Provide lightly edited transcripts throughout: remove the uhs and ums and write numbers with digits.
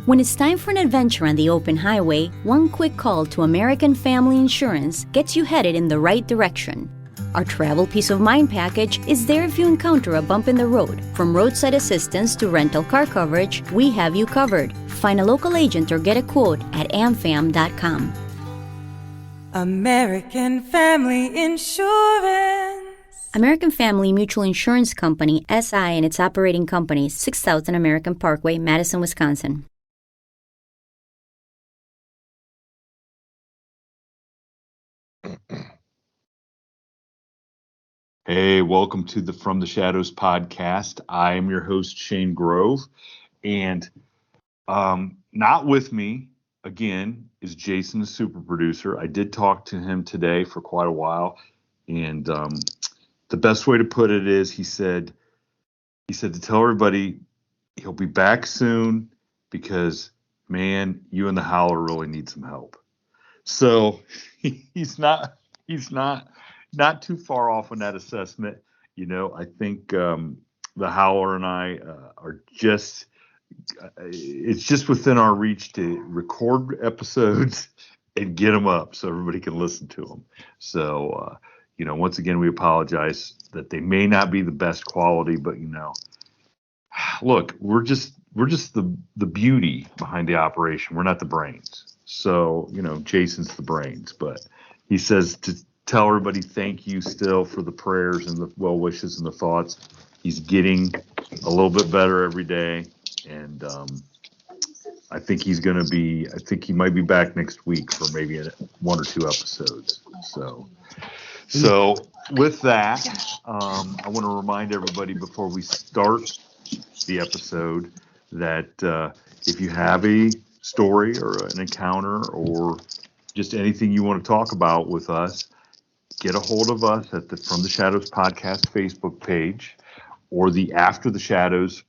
When it's time for an adventure on the open highway, one quick call to American Family Insurance gets you headed in the right direction. Our Travel Peace of Mind package is there if you encounter a bump in the road. From roadside assistance to rental car coverage, we have you covered. Find a local agent or get a quote at amfam.com. American Family Insurance. American Family Mutual Insurance Company, SI, and its operating company, 6000 American Parkway, Madison, Wisconsin. Hey, welcome to the From the Shadows podcast. I am your host, Shane Grove, and not with me, again, is Jason, the super producer. I did talk to him today for quite a while, and the best way to put it is he said to tell everybody he'll be back soon because, man, you and the Howler really need some help. So he's not too far off on that assessment. You know, I think the Howler and I are just, it's just within our reach to record episodes and get them up so everybody can listen to them. So, once again, we apologize that they may not be the best quality, but, look, we're just the beauty behind the operation. We're not the brains. So, Jason's the brains, but he says to tell everybody thank you still for the prayers and the well wishes and the thoughts. He's getting a little bit better every day. And I think he might be back next week for maybe one or two episodes. So with that, I want to remind everybody before we start the episode that if you have a story or an encounter or just anything you want to talk about with us, get a hold of us at the From the Shadows podcast Facebook page or the After the Shadows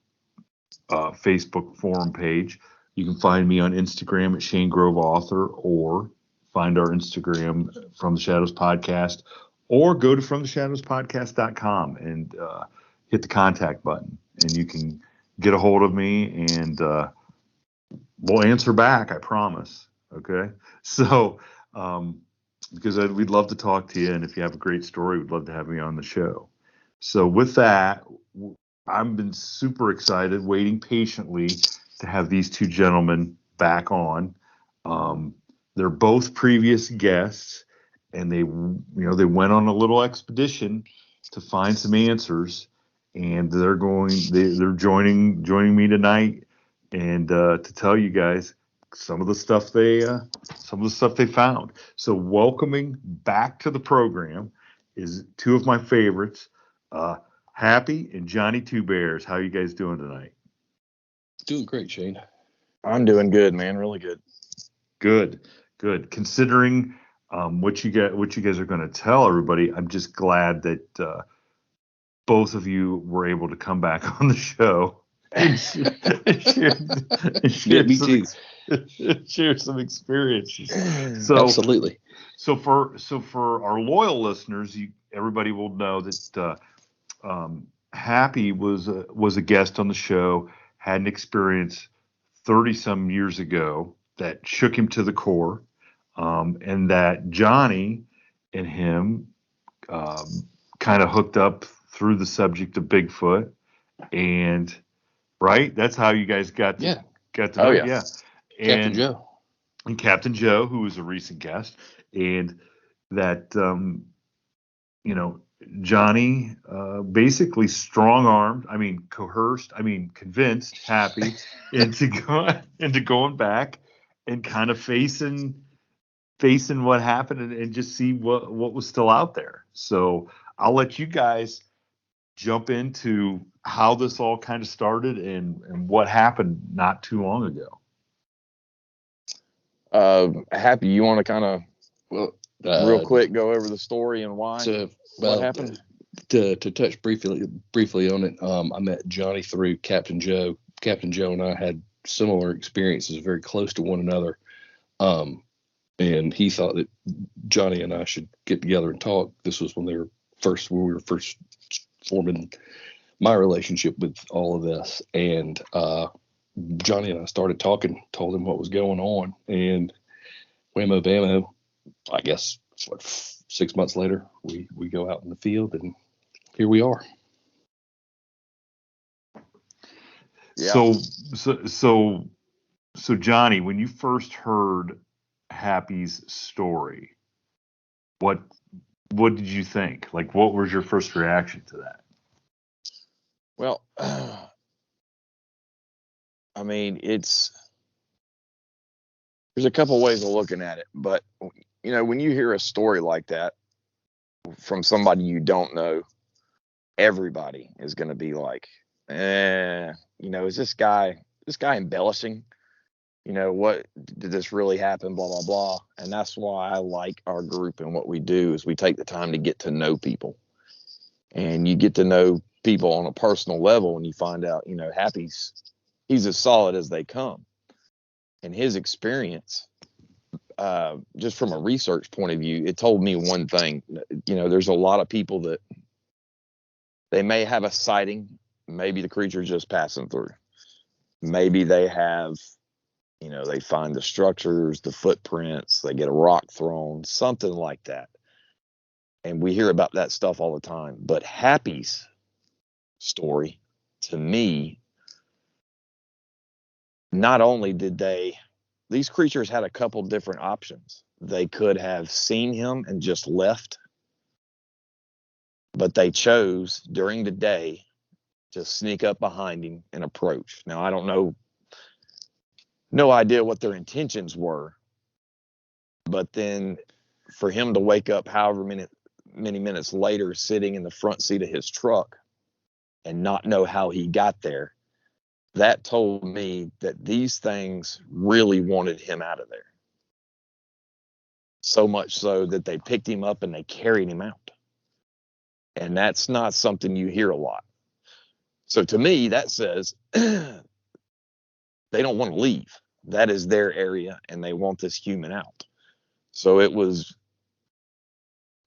Facebook forum page. You can find me on Instagram at Shane Grove Author, or find our Instagram From the Shadows Podcast, or go to FromTheShadowsPodcast.com and hit the contact button, and you can get a hold of me, and we'll answer back, I promise. Okay? So, because we'd love to talk to you, and if you have a great story, we'd love to have you on the show. So with that, I've been super excited, waiting patiently to have these two gentlemen back on. They're both previous guests, and they went on a little expedition to find some answers, and they're joining me tonight, and to tell you guys some of the stuff they found. So welcoming back to the program is two of my favorites, Happy and Johny Two Bears. How are you guys doing tonight? Doing great, Shane. I'm doing good, man. Really good. Good. Considering what you guys are going to tell everybody, I'm just glad that both of you were able to come back on the show and share some experiences. So absolutely. So for our loyal listeners, everybody will know that Happy was a guest on the show, had an experience 30-some years ago that shook him to the core, and that Johny and him kind of hooked up through the subject of Bigfoot, and right, that's how you guys got to know. Yeah. And Captain Joe, who was a recent guest, and that Johny basically convinced Happy into going back and kind of facing what happened and just see what was still out there. So I'll let you guys jump into how this all kind of started and what happened not too long ago. Happy, you want to kind of real quick go over the story and why? What happened? To touch briefly on it, I met Johny through Captain Joe. Captain Joe and I had similar experiences, very close to one another. And he thought that Johny and I should get together and talk. This was when we were first forming my relationship with all of this. And Johnny and I started talking, told him what was going on, and whammo bammo, I guess 6 months later, we go out in the field, and here we are. Yeah. So Johnny, when you first heard Happy's story, what did you think? Like, what was your first reaction to that? Well, I mean, there's a couple ways of looking at it, but when you hear a story like that from somebody you don't know, everybody is going to be like, is this guy embellishing? What did this really happen? Blah, blah, blah. And that's why I like our group, and what we do is we take the time to get to know people, and you get to know people on a personal level, and you find out, he's as solid as they come. And his experience, just from a research point of view, it told me one thing. There's a lot of people that they may have a sighting. Maybe the creature's just passing through. Maybe they have, they find the structures, the footprints, they get a rock thrown, something like that. And we hear about that stuff all the time. But Happy's story, to me, not only did these creatures had a couple different options. They could have seen him and just left, but they chose during the day to sneak up behind him and approach. Now, I don't know, no idea what their intentions were, but then for him to wake up however many minutes later sitting in the front seat of his truck and not know how he got there, that told me that these things really wanted him out of there. So much so that they picked him up and they carried him out. And that's not something you hear a lot. So to me, that says they don't want to leave. That is their area, and they want this human out. So it was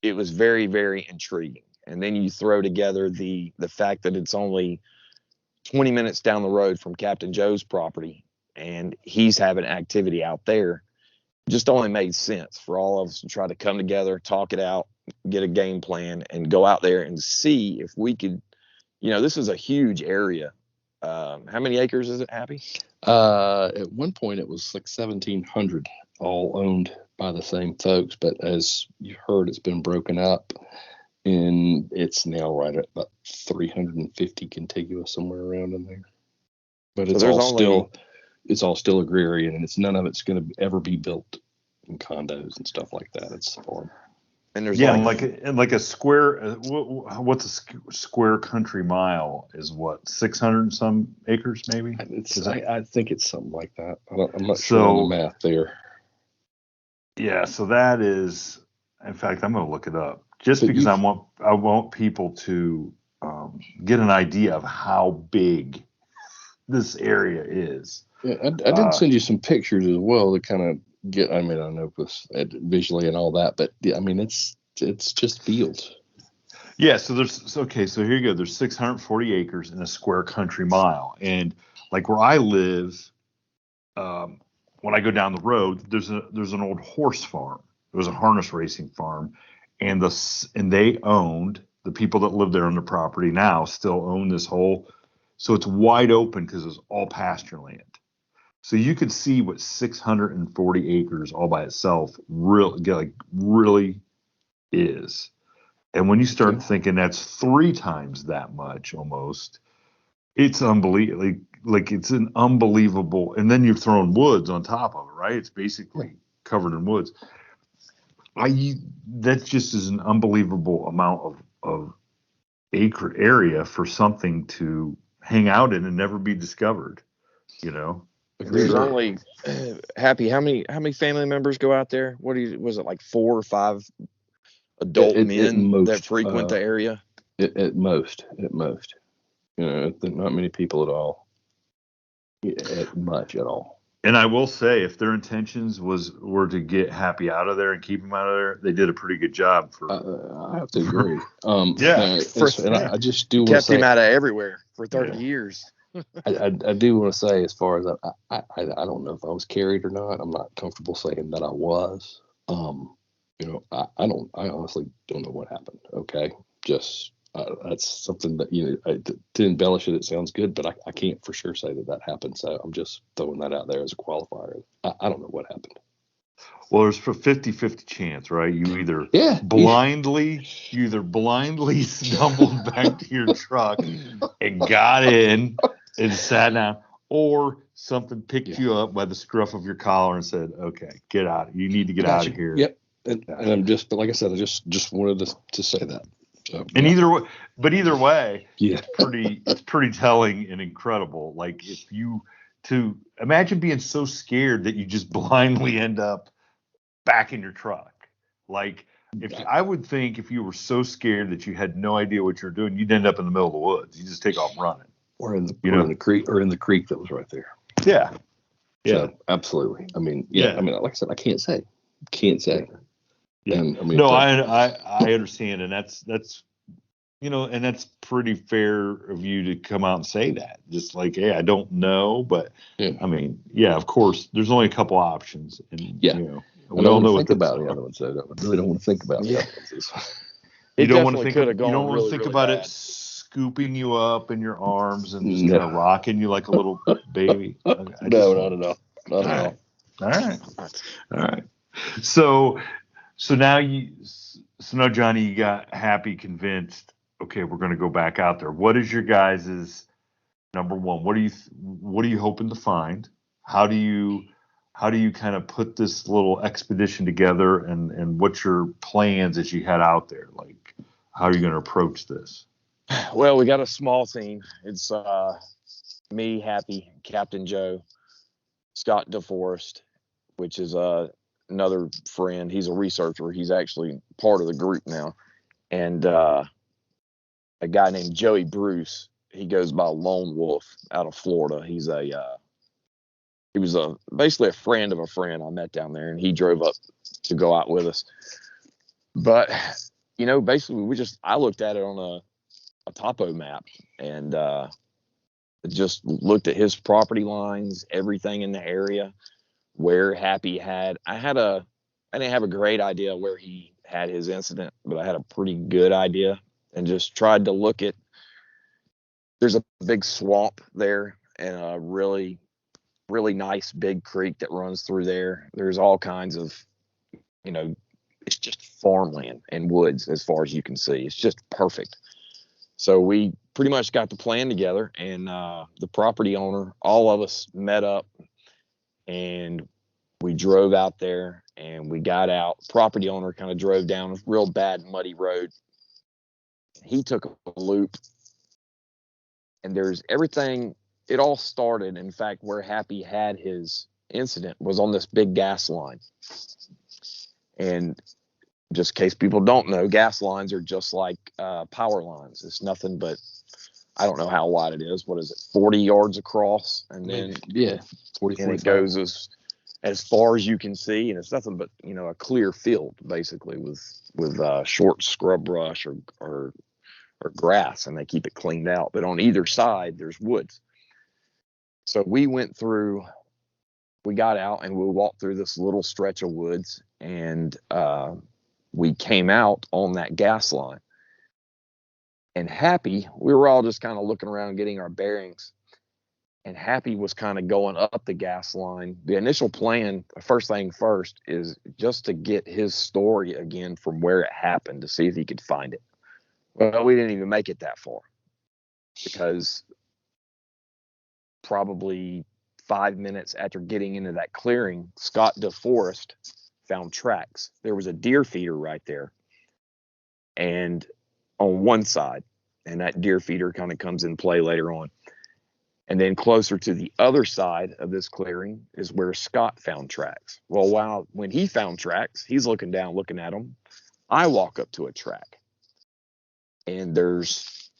very, very intriguing. And then you throw together the fact that it's only 20 minutes down the road from Captain Joe's property, and he's having activity out there. Just only made sense for all of us to try to come together, talk it out, get a game plan, and go out there and see if we could. This is a huge area. How many acres is it, Happy? At one point, it was like 1,700, all owned by the same folks. But as you heard, it's been broken up, and it's now right at about 350 contiguous, somewhere around in there. But it's all still agrarian, and none of it's going to ever be built in condos and stuff like that. It's farm. And there's like a square. What's a square country mile? Is what, 600 and some acres, maybe? I think it's something like that. I'm not sure on the math there. Yeah, so that is. In fact, I'm going to look it up just because I want people to get an idea of how big this area is. Yeah, I did send you some pictures as well to kind of get. I mean, I know this visually and all that, but yeah, I mean, it's just fields. Yeah. So so here you go. There's 640 acres in a square country mile, and like where I live, when I go down the road, there's an old horse farm. It was a harness racing farm, and they owned, the people that live there on the property now still own this whole. So it's wide open because it's all pasture land. So you could see what 640 acres all by itself really is. And when you start thinking that's 3 times that much almost, it's unbelievable. Like it's an unbelievable. And then you've thrown woods on top of it, right? It's basically covered in woods. That just is an unbelievable amount of acre area for something to hang out in and never be discovered, There's only Happy. How many family members go out there? Was it like 4 or 5 adult men that frequent the area? At most. Not many people at all. At all. And I will say, if their intentions were to get Happy out of there and keep him out of there, they did a pretty good job. I have to agree. Yeah, and I just do kept him out of everywhere for 30 years. I do want to say, as far as I don't know if I was carried or not. I'm not comfortable saying that I was. I honestly don't know what happened. Okay, just that's something that to embellish it. It sounds good, but I can't for sure say that happened. So I'm just throwing that out there as a qualifier. I don't know what happened. Well, there's a 50-50 chance, right? You either Yeah. blindly stumbled back to your truck and got in and sat down, or something picked you up by the scruff of your collar and said, "Okay, get out. You need to get out of here." Yep. And I'm just, but like I said, I just wanted to say that. So, And either way, yeah, it's pretty telling and incredible. Like, if you to imagine being so scared that you just blindly end up back in your truck. Like, I would think if you were so scared that you had no idea what you're doing, you'd end up in the middle of the woods. You just take off running. Or in the creek that was right there. Yeah. So, absolutely. I mean, like I said, I can't say. Yeah. And I mean, no, I understand, and that's and that's pretty fair of you to come out and say that. Just like, hey, I don't know, but I mean, of course, there's only a couple options, and we all know what think about the other ones. So I really don't want to think about the other ones. You don't want to think. You don't want to think about bad. It scooping you up in your arms and just kind of rocking you like a little baby. Not at all. All right. So now, Johnny, you got happy, convinced. Okay, we're going to go back out there. What is your guys's number one? What are you hoping to find? How do you kind of put this little expedition together, and what's your plans as you head out there? Like, how are you going to approach this? Well, we got a small team. It's me, Happy, Captain Joe, Scott DeForest, which is another friend. He's a researcher. He's actually part of the group now. And a guy named Joey Bruce. He goes by Lone Wolf out of Florida. He was basically a friend of a friend I met down there, and he drove up to go out with us. But basically I looked at it on a topo map, and just looked at his property lines, everything in the area, where Happy had. I didn't have a great idea where he had his incident, but I had a pretty good idea, and just tried to look at. There's a big swamp there, and a really, really nice big creek that runs through there. There's all kinds of, it's just farmland and woods as far as you can see. It's just perfect. So we pretty much got the plan together, and the property owner, all of us met up, and we drove out there, and we got out. Property owner kind of drove down a real bad muddy road. He took a loop, and there's everything. It all started, in fact, where Happy had his incident was on this big gas line. And just in case people don't know, gas lines are just like power lines. It's nothing but, I don't know how wide it is. What is it, 40 yards across? And then 40, and it goes as far as you can see, and it's nothing but a clear field basically with short scrub brush or grass, and they keep it cleaned out. But on either side, there's woods. So we got out and we walked through this little stretch of woods, and we came out on that gas line. And Happy, we were all just kind of looking around, getting our bearings. And Happy was kind of going up the gas line. The initial plan, first thing first, is just to get his story again from where it happened, to see if he could find it. Well, we didn't even make it that far, because probably 5 minutes after getting into that clearing, Scott DeForest found tracks. There was a deer feeder right there, and on one side, and that deer feeder kind of comes in play later on. And then closer to the other side of this clearing is where Scott found tracks. Well, when he found tracks, he's looking down, looking at them. I walk up to a track, and there's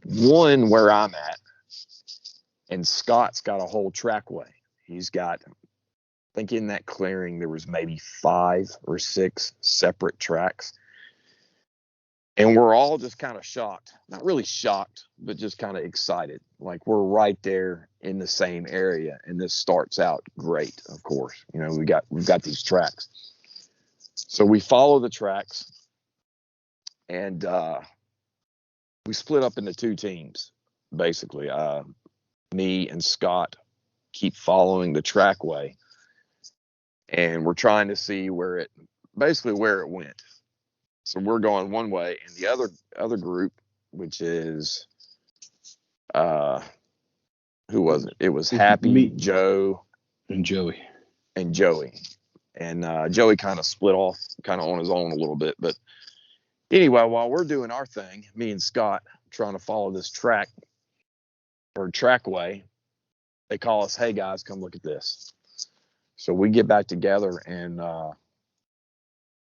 one where I'm at, and Scott's got a whole trackway. He's got, I think in that clearing there was maybe 5 or 6 separate tracks. And we're all just kind of shocked, not really shocked, but just kind of excited. Like we're right there in the same area. And this starts out great, of course. You know, we've got these tracks. So we follow the tracks, and we split up into two teams, basically. Me and Scott keep following the trackway, and we're trying to see where it went. So we're going one way, and the other group, which is who was it? It was Happy, Me. Joe, And Joey. and Joey. And Joey kind of split off kind of on his own a little bit. But anyway, while we're doing our thing, me and Scott trying to follow this track or trackway, they call us, "Hey guys, come look at this." So we get back together and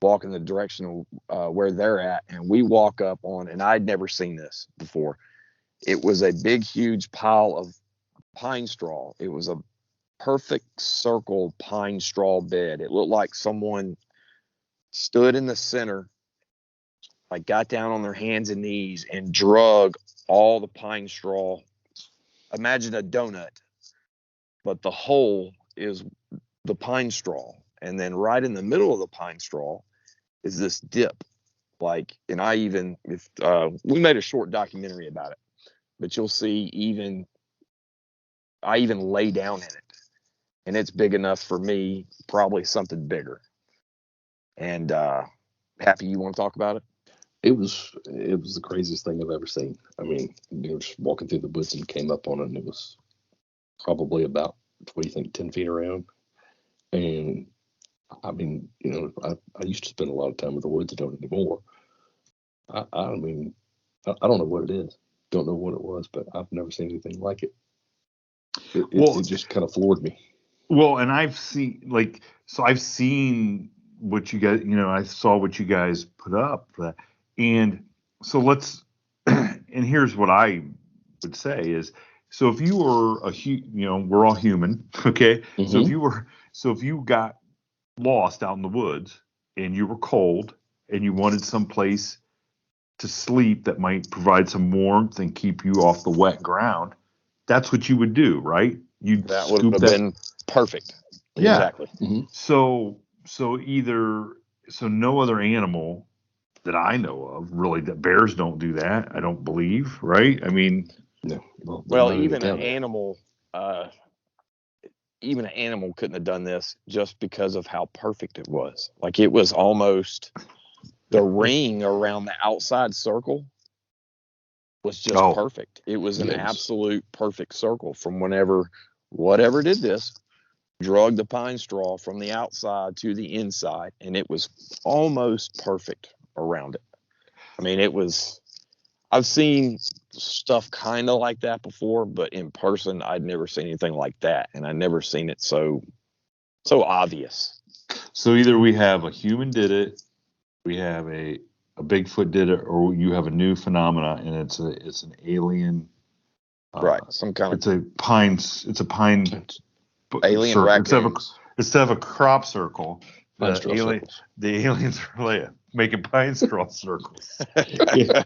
walk in the direction of where they're at, and we walk up on, and I'd never seen this before. It was a big, huge pile of pine straw. It was a perfect circle pine straw bed. It looked like someone stood in the center, like got down on their hands and knees and drug all the pine straw. Imagine a donut, but the hole is the pine straw. And then right in the middle of the pine straw is this dip. Like, and we made a short documentary about it, but you'll see I even lay down in it, and it's big enough for me, probably something bigger. And Happy, you want to talk about it? It was the craziest thing I've ever seen. I mean, just walking through the woods and came up on it, and it was probably about, what do you think, 10 feet around. And I mean, I used to spend a lot of time in the woods. I don't anymore. I mean, I don't know what it is. Don't know what it was, but I've never seen anything like it. It just kind of floored me. Well, and I've seen what you guys, I saw what you guys put up for that. And so and here's what I would say is, so if you were we're all human, okay? Mm-hmm. So if you got lost out in the woods and you were cold and you wanted some place to sleep that might provide some warmth and keep you off the wet ground, that's what you would do, right? That would have been perfect. Yeah. Exactly. Mm-hmm. So no other animal that I know of, really, that bears don't do that, I don't believe, right? I mean, No. Well, even an animal couldn't have done this just because of how perfect it was. Like, it was almost the ring around the outside circle was just perfect. It was an absolute perfect circle from whatever did this, drug the pine straw from the outside to the inside, and it was almost perfect around it. I mean, I've seen stuff kind of like that before, but in person, I'd never seen anything like that, and I'd never seen it so obvious. So either we have a human did it, we have a Bigfoot did it, or you have a new phenomena, and it's an alien. Right, some kind of. It's a pine. Alien circle. raccoons. Instead of a crop circle, the aliens are making pine straw circles.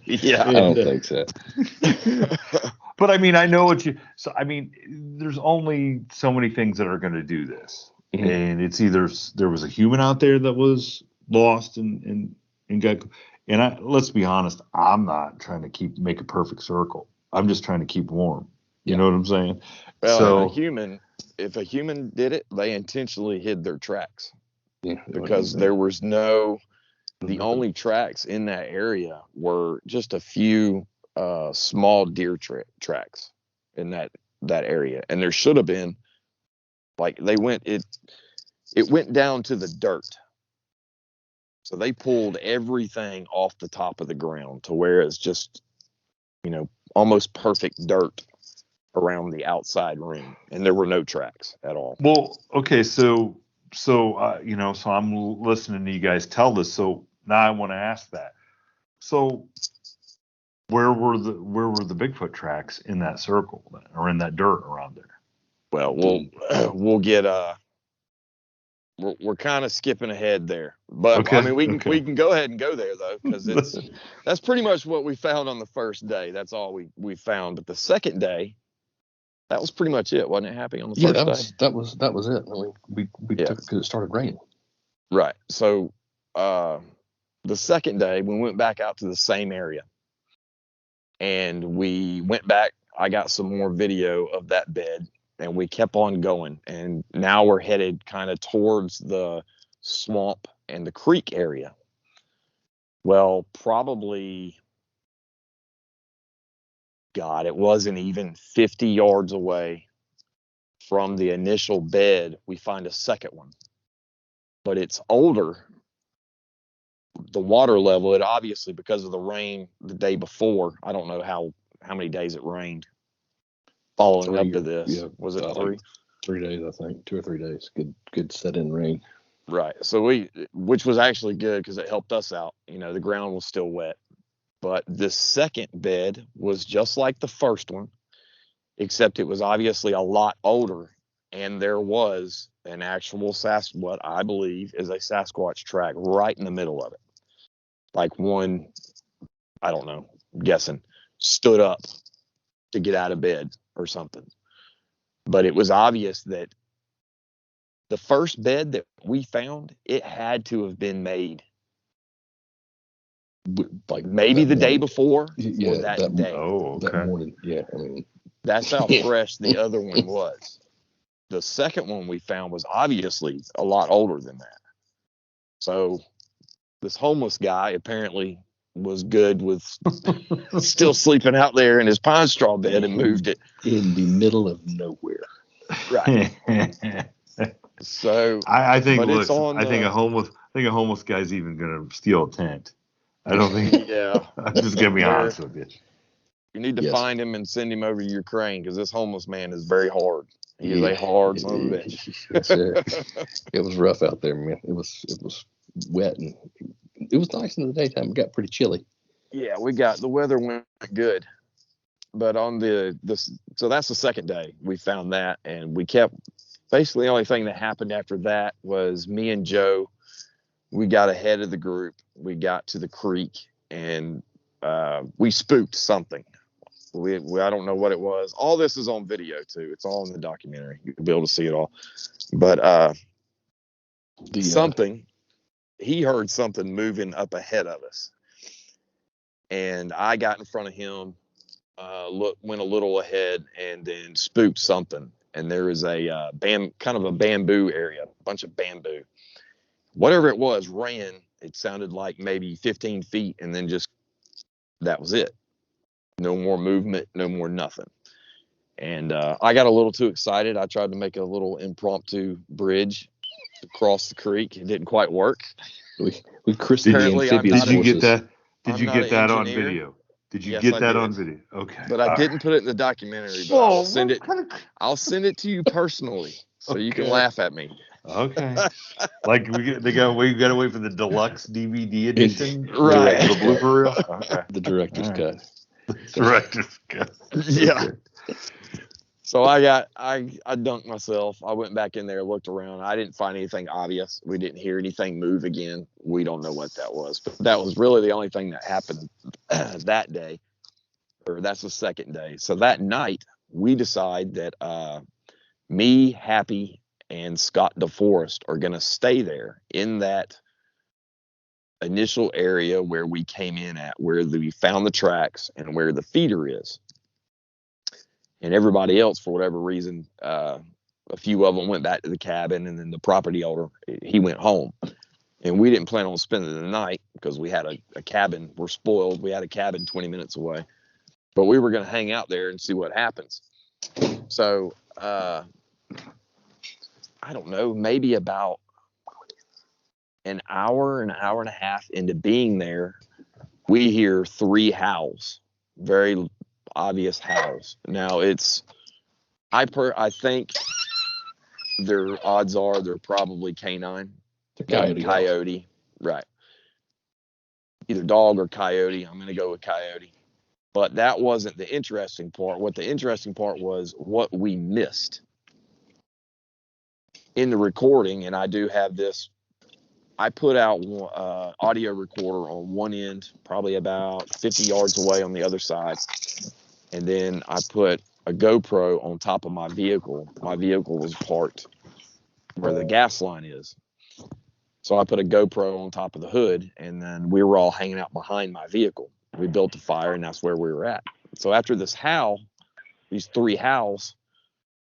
Yeah, I don't think so. But I mean, I know there's only so many things that are going to do this, mm-hmm. and it's either there was a human out there that was lost and got. And let's be honest, I'm not trying to make a perfect circle. I'm just trying to keep warm. You know what I'm saying? Well, so if a human did it, they intentionally hid their tracks. Yeah, because there was the only tracks in that area were just a few small deer tracks in that area, and there should have been, like, it went down to the dirt, so they pulled everything off the top of the ground to where it's just almost perfect dirt around the outside ring, and there were no tracks at all. Well, okay, so I'm listening to you guys tell this, so now I want to ask that. So where were the Bigfoot tracks in that circle or in that dirt around there? Well, we'll get we're kind of skipping ahead there, but Okay. I mean we okay. can go ahead and go there though, because that's pretty much what we found on the first day. That's all we found. But the second day, that was pretty much it, wasn't it? Happy on the Yeah, first day. that was it. I mean, we Yeah. took it because it started raining. Right. So the second day we went back out to the same area, and we went back. I got some more video of that bed, and we kept on going. And now we're headed kind of towards the swamp and the creek area. Well, probably, God, it wasn't even 50 yards away from the initial bed. We find a second one, but it's older. The water level, it obviously, because of the rain the day before, I don't know how many days it rained following up to this. Yeah, Was it like 3 days, I think, 2 or 3 days. Good set in rain. Right. So which was actually good because it helped us out. The ground was still wet. But the second bed was just like the first one, except it was obviously a lot older. And there was an actual what I believe is a Sasquatch track right in the middle of it. Like one, I don't know, guessing, stood up to get out of bed or something. But it was obvious that the first bed that we found, it had to have been made Like maybe the day morning. before Yeah, or that day. Oh, okay. That morning. Yeah, I mean, That's how fresh the other one was. The second one we found was obviously a lot older than that. So this homeless guy apparently was good with still sleeping out there in his pine straw bed and moved it in the middle of nowhere. Right. So I think. but Look, it's on I think the- a homeless guy's even gonna steal a tent. I don't think. yeah. I'm just gonna be honest with you. You need to Yes. find him and send him over to Ukraine because this homeless man is very hard. He is a hard son of a bitch. Yes, sir. It was rough out there, man. It was wet, and it was nice in the daytime. It got pretty chilly. Yeah, the weather went good. But on so that's the second day we found that, and we kept, basically the only thing that happened after that was me and Joe, we got ahead of the group. We got to the creek, and we spooked something. I don't know what it was. All this is on video too. It's all in the documentary. You'll be able to see it all. But he heard something moving up ahead of us, and I got in front of him, went a little ahead, and then spooked something. And there is a kind of a bamboo area, a bunch of bamboo. Whatever it was ran. It sounded like maybe 15 feet, and then just that was it. No more movement, no more nothing. And I got a little too excited. I tried to make a little impromptu bridge across the creek. It didn't quite work. We christened the Apparently, amphibious Did you get forces. that? Did I'm you not get an that on engineer. video? Did you Yes, get I that did. on video? Okay. But I All didn't right. put it in the documentary. But Whoa, I'll send it. what kind of- I'll send it to you personally, so you can Okay. laugh at me. Okay. Like we got to wait for the deluxe DVD edition, Right. The blooper reel. Okay. The director's All right. cut. Director's cut. Yeah. So I dunked myself. I went back in there, looked around. I didn't find anything obvious. We didn't hear anything move again. We don't know what that was. But that was really the only thing that happened that day. Or that's the second day. So that night, we decide that me, Happy, and Scott DeForest are going to stay there in that initial area where we came in at, where we found the tracks and where the feeder is. And everybody else, for whatever reason, a few of them went back to the cabin, and then the property owner, he went home. And we didn't plan on spending the night because we had a cabin. We're spoiled. We had a cabin 20 minutes away. But we were going to hang out there and see what happens. So, I don't know, maybe about an hour and a half into being there, we hear 3 howls, very obvious howls. Now I think their odds are they're probably canine, coyote, right? Either dog or coyote. I'm going to go with coyote. But that wasn't the interesting part. What the interesting part was what we missed. in the recording, and I do have this. I put out audio recorder on one end, probably about 50 yards away on the other side. And then I put a GoPro on top of my vehicle. My vehicle was parked where the gas line is. So I put a GoPro on top of the hood, and then we were all hanging out behind my vehicle. We built a fire, and that's where we were at. So after this howl, these 3 howls,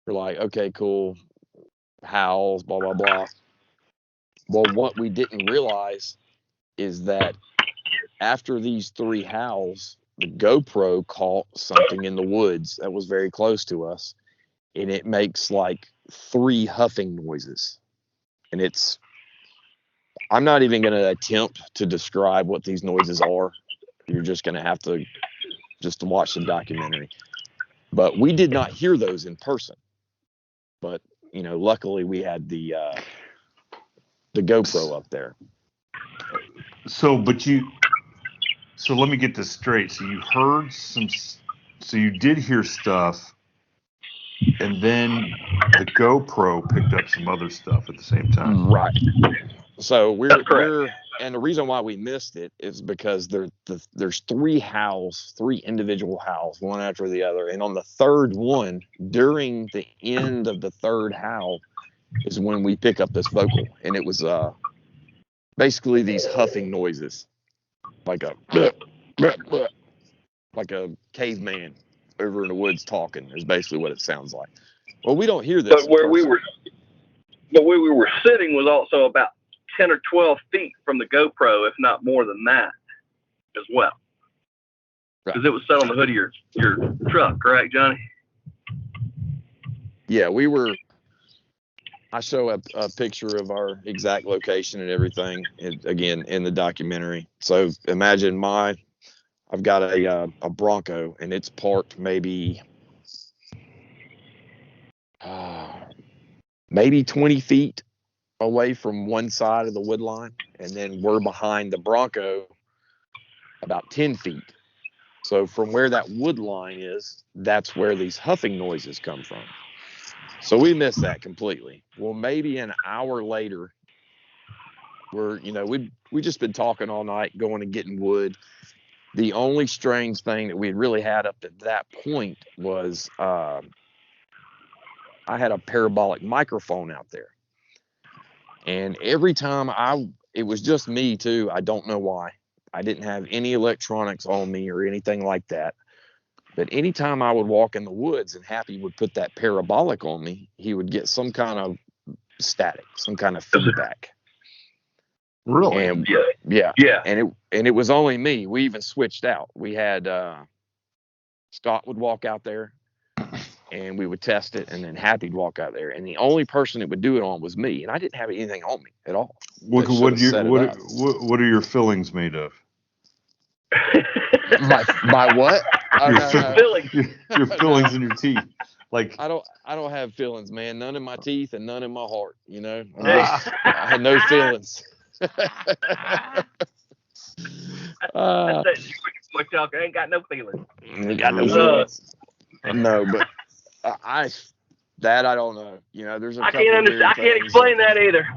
we're like, okay, cool. Howls, blah, blah, blah. Well, what we didn't realize is that after these 3 howls, the GoPro caught something in the woods that was very close to us, and it makes like 3 huffing noises. And I'm not even going to attempt to describe what these noises are. You're just going to have to just watch the documentary. But we did not hear those in person. But, luckily we had the GoPro up there. So let me get this straight. So you heard so you did hear stuff, and then the GoPro picked up some other stuff at the same time. Right. So and the reason why we missed it is because there's 3 howls, 3 individual howls, one after the other. And on the third one, during the end of the third howl, is when we pick up this vocal. And it was basically these huffing noises, like a caveman over in the woods talking is basically what it sounds like. Well, we don't hear this. But where we were sitting was also about 10 or 12 feet from the GoPro, if not more than that, as well. Because it was set on the hood of your truck, correct, Johnny? Yeah, I show a picture of our exact location and everything, again, in the documentary. So imagine I've got a Bronco, and it's parked maybe 20 feet away from one side of the wood line, and then we're behind the Bronco about 10 feet. So from where that wood line is, that's where these huffing noises come from. So we missed that completely. Well, maybe an hour later, we just been talking all night, going and getting wood. The only strange thing that we had really had up to that point was I had a parabolic microphone out there. And every time it was just me too. I don't know why. I didn't have any electronics on me or anything like that. But anytime I would walk in the woods and Happy would put that parabolic on me, he would get some kind of static, some kind of feedback. Really? And yeah. And it was only me. We even switched out. We had Scott would walk out there, and we would test it, and then Happy'd walk out there, and the only person that would do it on was me, and I didn't have anything on me at all. What are your fillings made of? My what? Your fillings in your teeth. Like I don't have feelings, man. None in my teeth and none in my heart. I had no feelings. I ain't got no feelings. Ain't got no feelings. No, but I don't know. There's I can't understand. I can't explain that either.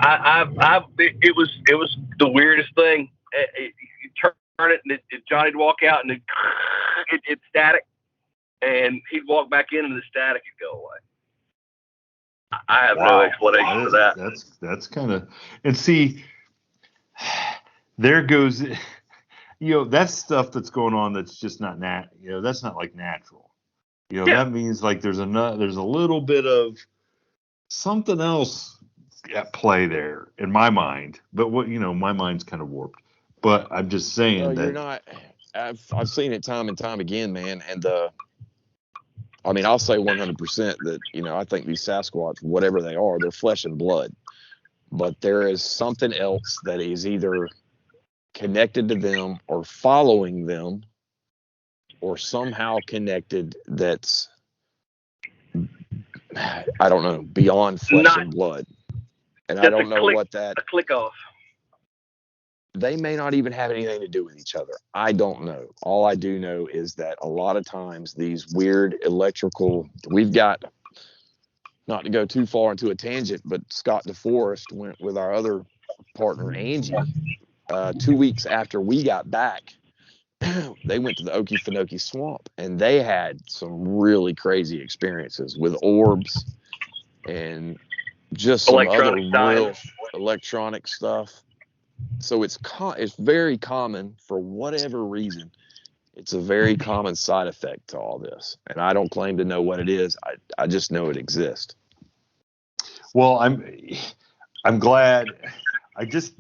It was the weirdest thing. You turn it, and Johnny'd walk out, and it's static, and he'd walk back in, and the static would go away. I have no explanation for that. That's kind of, and see, there goes, that's stuff that's going on that's just not that's not like natural. That means like there's a little bit of something else at play there in my mind. But my mind's kind of warped. But I'm just saying that you're not. I've seen it time and time again, man. And I'll say 100% that I think these Sasquatch, whatever they are, they're flesh and blood. But there is something else that is either connected to them or following them, or somehow connected that's, I don't know, beyond flesh and blood. And I don't know what that... A click off. They may not even have anything to do with each other. I don't know. All I do know is that a lot of times these weird electrical... We've got not to go too far into a tangent, but Scott DeForest went with our other partner, Angie, 2 weeks after we got back. They went to the Okefenokee Swamp, and they had some really crazy experiences with orbs and just some Electronic other real signs. electronic stuff. So it's very common, for whatever reason. It's a very common side effect to all this, and I don't claim to know what it is. I just know it exists. Well, I'm glad. I just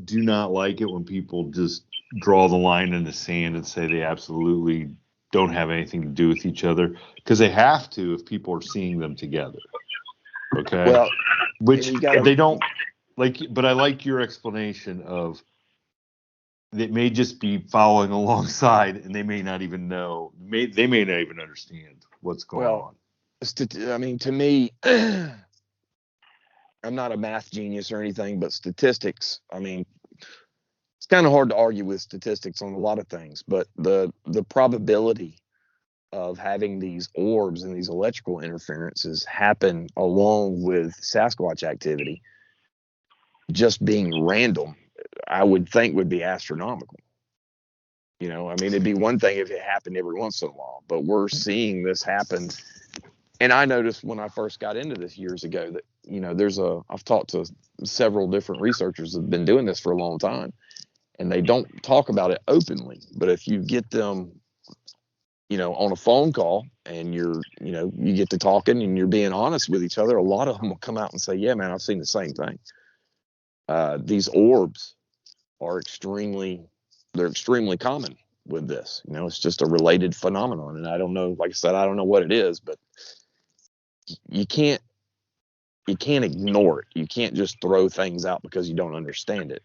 do not like it when people just draw the line in the sand and say they absolutely don't have anything to do with each other, because they have to if people are seeing them together. Okay. Well, which gotta, they don't like, but I like your explanation of it may just be following alongside, and they may not even know. They may not even understand what's going on. I mean, to me, I'm not a math genius or anything, but statistics, I mean, it's kind of hard to argue with statistics on a lot of things, but the probability of having these orbs and these electrical interferences happen along with Sasquatch activity just being random, I would think would be astronomical. You know, I mean, it'd be one thing if it happened every once in a while, but we're seeing this happen. And I noticed when I first got into this years ago that, you know, I've talked to several different researchers that have been doing this for a long time, and they don't talk about it openly. But if you get them, you know, on a phone call and you get to talking and you're being honest with each other, a lot of them will come out and say, yeah, man, I've seen the same thing. These orbs are extremely common with this. You know, it's just a related phenomenon. And I don't know, like I said, I don't know what it is, but you can't ignore it. You can't just throw things out because you don't understand it.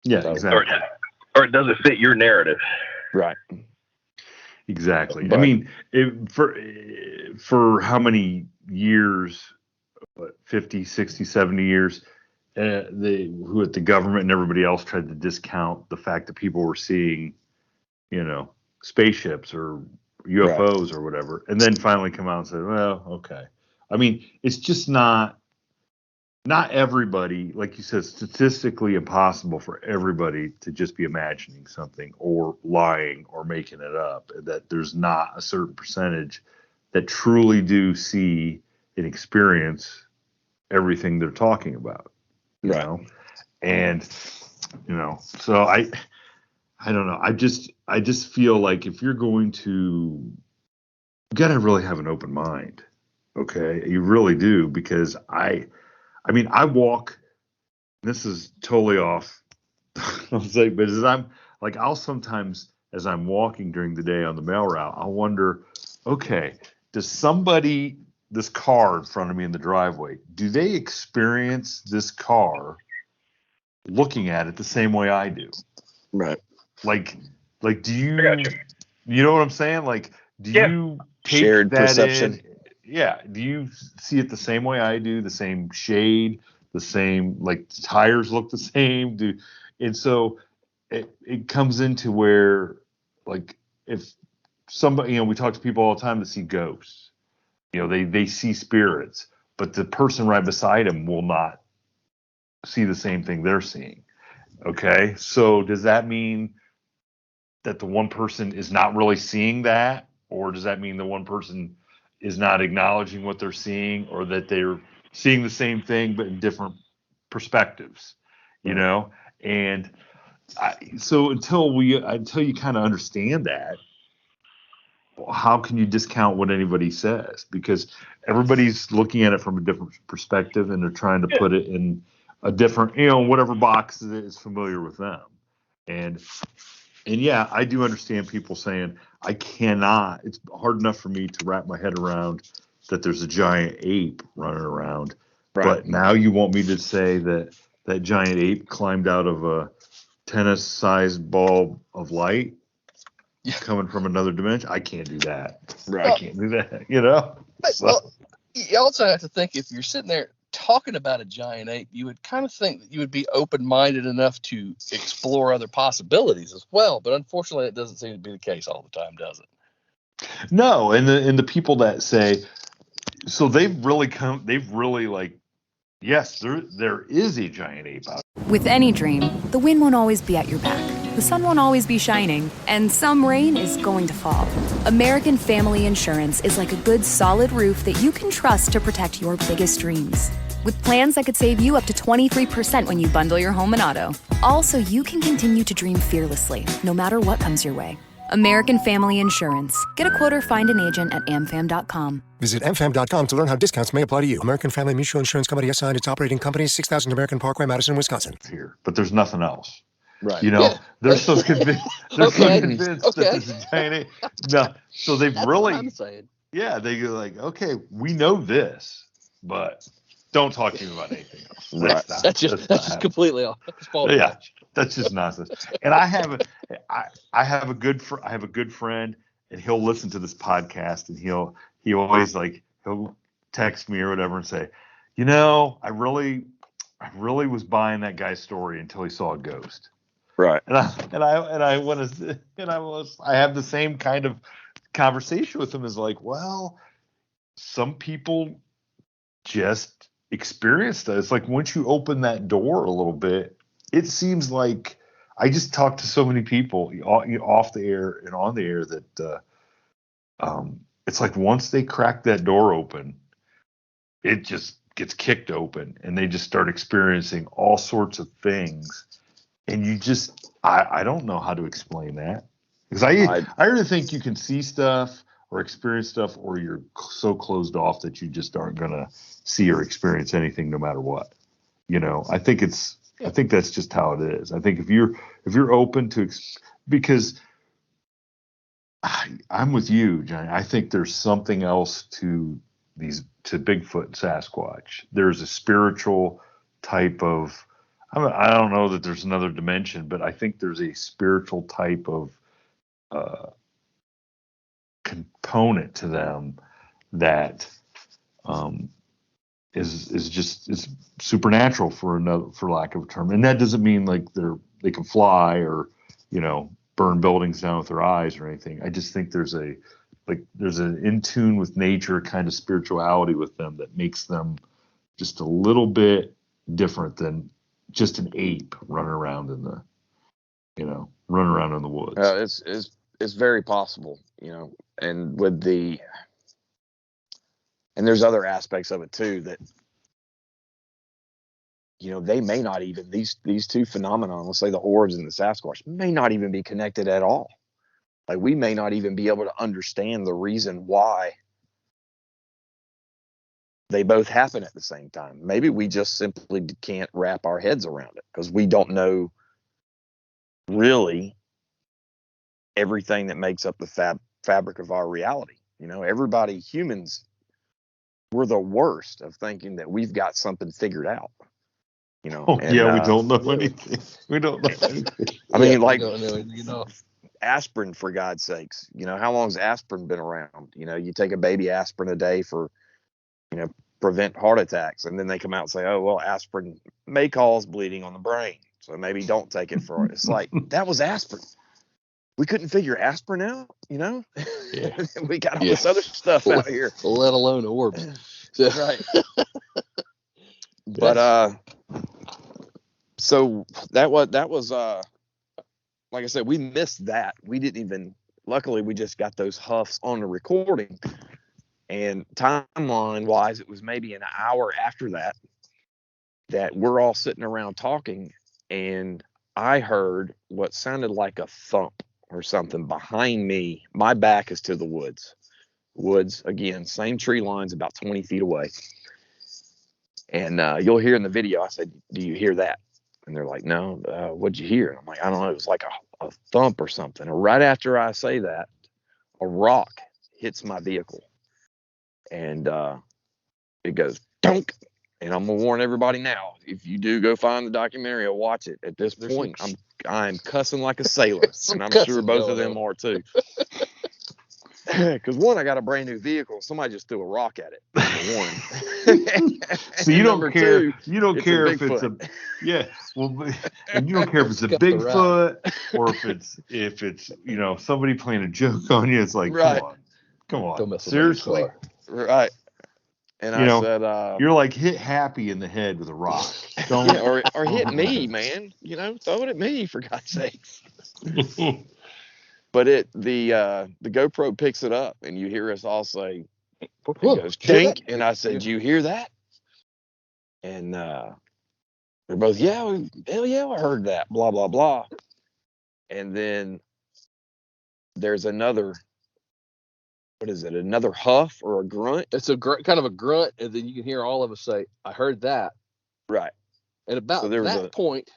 Yeah, So, exactly. Or it doesn't fit your narrative. Right. Exactly. But, I mean, for how many years, 50, 60, 70 years, the government and everybody else tried to discount the fact that people were seeing, you know, spaceships or UFOs or whatever, and then finally come out and say, well, okay. I mean, it's just not everybody, like you said, statistically impossible for everybody to just be imagining something or lying or making it up. That there's not a certain percentage that truly do see and experience everything they're talking about, you know? And, you know, so I don't know. I just feel like if you're going to, you got to really have an open mind. Okay. You really do, because I mean, I walk, this is totally off. I'll say, but I'll sometimes, as I'm walking during the day on the mail route, I'll wonder, okay, does this car in front of me in the driveway, do they experience this car looking at it the same way I do? Right. Like, do you know what I'm saying? Like, do you take shared that perception? in? Yeah. Do you see it the same way I do? The same shade, the same, like, tires look the same? And so it comes into where, like, if somebody, you know, we talk to people all the time that see ghosts, you know, they see spirits, but the person right beside them will not see the same thing they're seeing. Okay. So does that mean that the one person is not really seeing that? Or does that mean the one person is not acknowledging what they're seeing, or that they're seeing the same thing but in different perspectives, you know? And so until you kind of understand that, how can you discount what anybody says? Because everybody's looking at it from a different perspective, and they're trying to put it in a different, you know, whatever box is familiar with them. And yeah, I do understand people saying, I cannot, it's hard enough for me to wrap my head around that there's a giant ape running around. Right. But now you want me to say that giant ape climbed out of a tennis-sized ball of light coming from another dimension? I can't do that. Right. I can't do that, you know? So. Well, you also have to think, if you're sitting there talking about a giant ape, you would kind of think that you would be open-minded enough to explore other possibilities as well. But unfortunately, it doesn't seem to be the case all the time, does it? No, and the people that say, So they've really like, yes, there is a giant ape out. With any dream, the wind won't always be at your back. The sun won't always be shining, and some rain is going to fall. American Family Insurance is like a good solid roof that you can trust to protect your biggest dreams. With plans that could save you up to 23% when you bundle your home and auto. Also, you can continue to dream fearlessly, no matter what comes your way. American Family Insurance. Get a quote or find an agent at amfam.com. Visit amfam.com to learn how discounts may apply to you. American Family Mutual Insurance Company assigned its operating company, 6000 American Parkway, Madison, Wisconsin. Here, but there's nothing else. Right. You know, Yeah. they're so convinced. They're so convinced that Okay. there's a giant ape. No, so they've That's really, what I'm saying. yeah, they go like, okay, we know this, but don't talk to me about anything else. Right. That's just completely off. That's faulty. Yeah, that's just nonsense. And I have a good friend, and he'll listen to this podcast, and he always like he'll text me or whatever and say, you know, I really was buying that guy's story until he saw a ghost. Right. And I have the same kind of conversation with him as like, well, some people just experience that. It's like once you open that door a little bit, it seems like I just talked to so many people off the air and on the air that it's like once they crack that door open, it just gets kicked open and they just start experiencing all sorts of things. And you just, I don't know how to explain that, because I really think you can see stuff or experience stuff, or you're so closed off that you just aren't going to see or experience anything no matter what. You know, I think that's just how it is. I think if you're open to, because I'm with you, Johnny. I think there's something else to Bigfoot and Sasquatch. There's a spiritual type of, I don't know that there's another dimension, but I think there's a spiritual type of component to them that is supernatural for lack of a term. And that doesn't mean like they can fly or, you know, burn buildings down with their eyes or anything. I just think there's an in tune with nature kind of spirituality with them that makes them just a little bit different than just an ape running around in the woods. It's very possible, you know, and there's other aspects of it too that, you know, they may not even, these two phenomena, let's say the orbs and the Sasquatch, may not even be connected at all. Like we may not even be able to understand the reason why they both happen at the same time. Maybe we just simply can't wrap our heads around it because we don't know really everything that makes up the fabric of our reality. You know, humans, we're the worst of thinking that we've got something figured out. You know, we don't know anything. We don't know anything. I mean, like, don't know anything at all. aspirin, for God's sakes. You know, how long's aspirin been around? You know, you take a baby aspirin a day for, you know, prevent heart attacks, and then they come out and say, oh, well, aspirin may cause bleeding on the brain, so maybe don't take it for it. It's like, that was aspirin. We couldn't figure aspirin out, you know? Yeah. We got all this other stuff out here. Let alone orbs. So, Right. But so that was like I said, we missed that. We didn't even, luckily we just got those huffs on the recording, and timeline wise it was maybe an hour after that we're all sitting around talking, and I heard what sounded like a thump or something behind me. My back is to the woods again, same tree lines about 20 feet away. And you'll hear in the video, I said, do you hear that? And they're like, no, what'd you hear? And I'm like, I don't know. It was like a thump or something. And right after I say that, a rock hits my vehicle. And it goes, dunk. And I'm going to warn everybody now, if you do go find the documentary or watch it, at this point, I'm cussing like a sailor. And I'm sure both of them are too. Because one, I got a brand new vehicle. Somebody just threw a rock at it. One. So you don't care. Two, You don't care if it's a and you don't care if it's a Bigfoot or if it's you know, somebody playing a joke on you. It's like, Right. come on, Don't mess with seriously. my car. Right. And You I know, said, you're like hit Happy in the head with a rock. Don't. yeah, or hit me, man. Throw it at me for God's sakes. But the GoPro picks it up, and you hear us all say, it goes chink, and I said, "You hear that?" And we're both, yeah, hell yeah, I heard that. Blah blah blah. And then there's another. What is it? Another huff or a grunt? It's a kind of a grunt, and then you can hear all of us say, "I heard that." Right. And about So there was that point,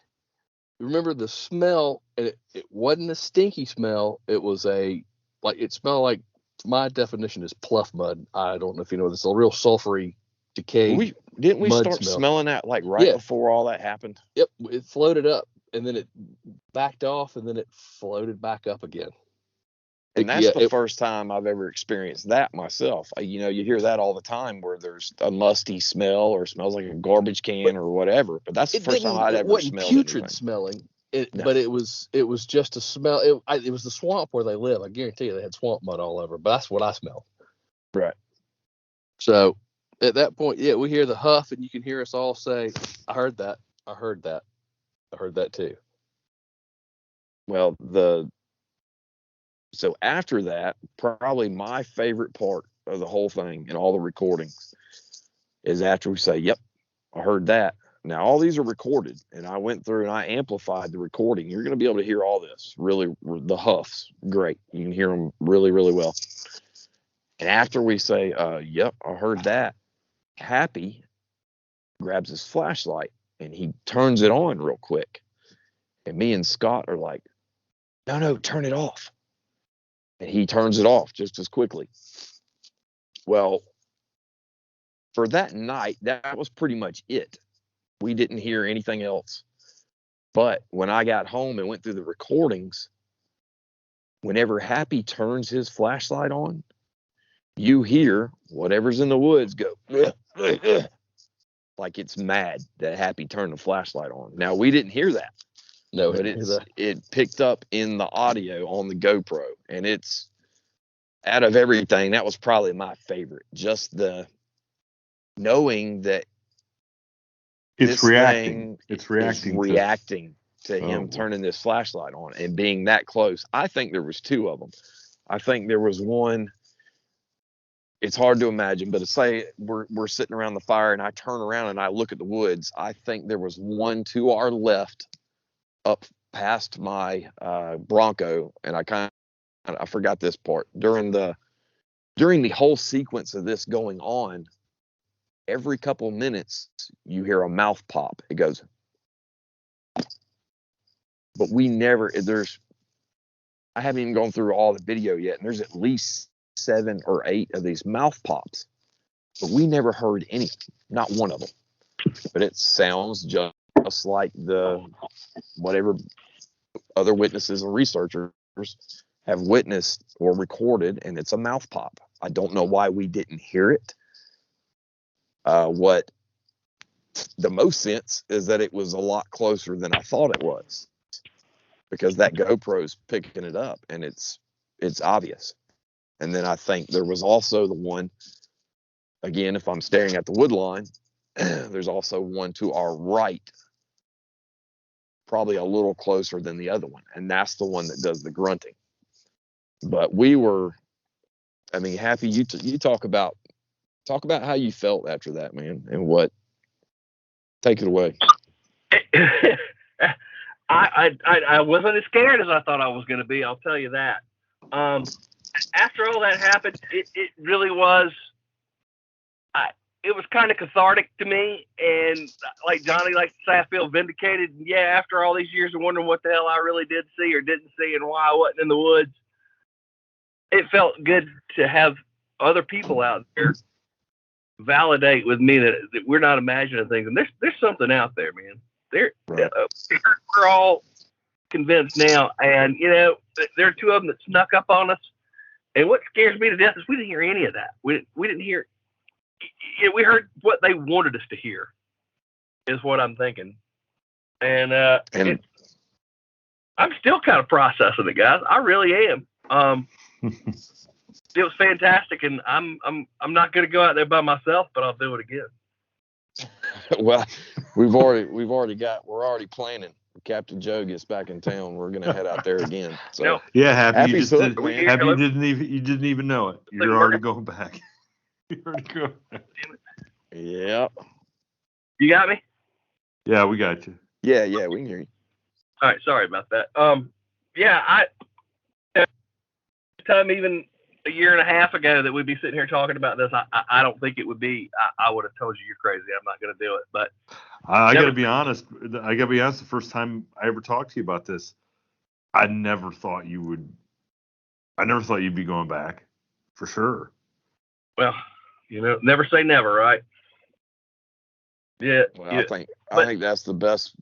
remember the smell, and it wasn't a stinky smell. It was it smelled like, my definition is pluff mud. I don't know if you know this. A real sulfury, decayed Didn't we mud start smell. smelling that like right before all that happened? Yep, it floated up, and then it backed off, and then it floated back up again. And that's the first time I've ever experienced that myself. You hear that all the time where there's a musty smell or smells like a garbage can or whatever. But that's the first time I'd ever smelled putrid anything. Smelling. No. But it was just a smell. It was the swamp where they live. I guarantee you they had swamp mud all over. But that's what I smelled. Right. So at that point, we hear the huff, and you can hear us all say, "I heard that. I heard that. I heard that too." Well, so after that, probably my favorite part of the whole thing and all the recordings is after we say, "Yep, I heard that." Now, all these are recorded, and I went through and I amplified the recording. You're going to be able to hear all this. Really, the huffs, great. You can hear them really, really well. And after we say, "Yep, I heard that," Happy grabs his flashlight and he turns it on real quick. And me and Scott are like, no, turn it off. And he turns it off just as quickly. Well, for that night, that was pretty much it. We didn't hear anything else. But when I got home and went through the recordings, whenever Happy turns his flashlight on, you hear whatever's in the woods go, like it's mad that Happy turned the flashlight on. Now, we didn't hear that. No, but it picked up in the audio on the GoPro, and it's, out of everything, that was probably my favorite. Just the knowing that It's reacting to him turning this flashlight on and being that close. I think there was two of them. I think there was one. It's hard to imagine, but say we're sitting around the fire and I turn around and I look at the woods. I think there was one to our left, up past my Bronco, and I forgot this part. During the whole sequence of this going on, every couple minutes you hear a mouth pop. It goes, but I haven't even gone through all the video yet, and there's at least 7 or 8 of these mouth pops, but we never heard any, not one of them. But it sounds just like the whatever other witnesses and researchers have witnessed or recorded, and it's a mouth pop. I don't know why we didn't hear it. What the most sense is that it was a lot closer than I thought it was, because that GoPro's picking it up and it's obvious. And then I think there was also the one, again, if I'm staring at the wood line, there's also one to our right, probably a little closer than the other one. And that's the one that does the grunting. But we were, Happy, you talk about how you felt after that, man, and what, take it away. I wasn't as scared as I thought I was going to be. I'll tell you that. After all that happened, it really was, it was kind of cathartic to me. And like Johnny likes to say, I feel vindicated. And yeah, after all these years of wondering what the hell I really did see or didn't see and why I wasn't in the woods, it felt good to have other people out there validate with me that we're not imagining things. And there's something out there, man. We're all convinced now. And, there are 2 of them that snuck up on us. And what scares me to death is we didn't hear any of that. We didn't hear. We heard what they wanted us to hear, is what I'm thinking. And I'm still kind of processing it, guys. I really am. it was fantastic, and I'm not going to go out there by myself, but I'll do it again. Well, we're already planning. Captain Joe gets back in town, we're gonna head out there again. So No, Yeah, Happy, Happy's hooked, did, man. Happy, you didn't even know it. You're already going back. You're already going back. Yeah. You got me? Yeah, we got you. Yeah, we can hear you. All right, sorry about that. Yeah, time even a year and a half ago that we'd be sitting here talking about this, I don't think it would be. I would have told you you're crazy. I'm not going to do it. But I got to be honest. The first time I ever talked to you about this, I never thought you'd be going back, for sure. Well, never say never, right? Yeah. Well, yeah. I think that's the best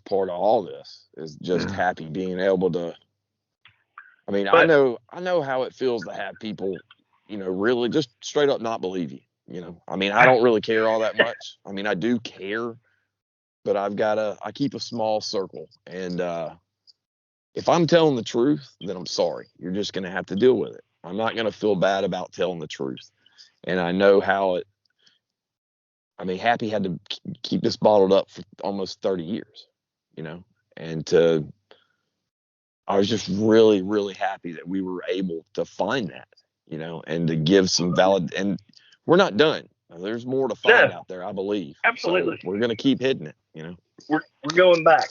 part of all this is just Happy being able to. I mean, I know how it feels to have people, really just straight up not believe you. I mean, I don't really care all that much. I mean, I do care, but I keep a small circle. And if I'm telling the truth, then I'm sorry. You're just going to have to deal with it. I'm not going to feel bad about telling the truth. And I know Happy had to keep this bottled up for almost 30 years, and I was just really, really happy that we were able to find that, and to give some valid, and we're not done. There's more to find out there, I believe. Absolutely. So we're going to keep hitting it, We're going back.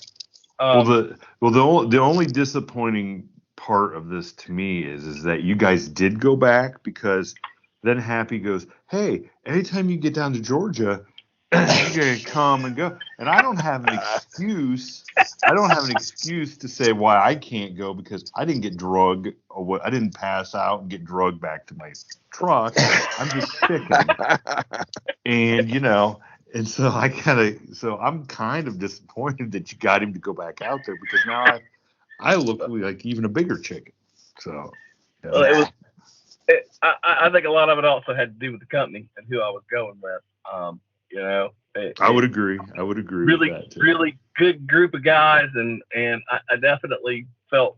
The only disappointing part of this to me is that you guys did go back, because then Happy goes, hey, anytime you get down to Georgia, you're going to come and go. And I don't have an excuse. I don't have an excuse to say why I can't go, because I didn't get drugged. I didn't pass out and get drugged back to my truck. I'm just sickened. And, and so I'm kind of disappointed that you got him to go back out there, because now I look like even a bigger chicken. So, Well, I think a lot of it also had to do with the company and who I was going with. I would agree. Really, with that too. really good group of guys, and I definitely felt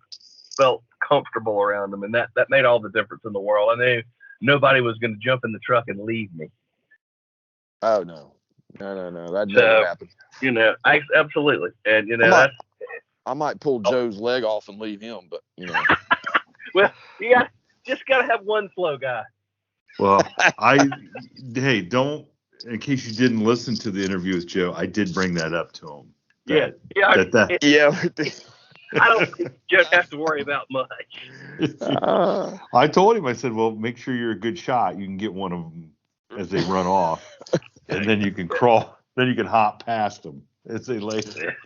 comfortable around them, and that made all the difference in the world. I knew nobody was going to jump in the truck and leave me. Oh no, that never happened. Absolutely, and I might pull Joe's leg off and leave him, but well, you just got to have one flow guy. Well, don't. In case you didn't listen to the interview with Joe, I did bring that up to him. Yeah. I don't think Joe has to worry about much. I told him, I said, well, make sure you're a good shot. You can get one of them as they run off, and then you can crawl. Then you can hop past them as they lay there.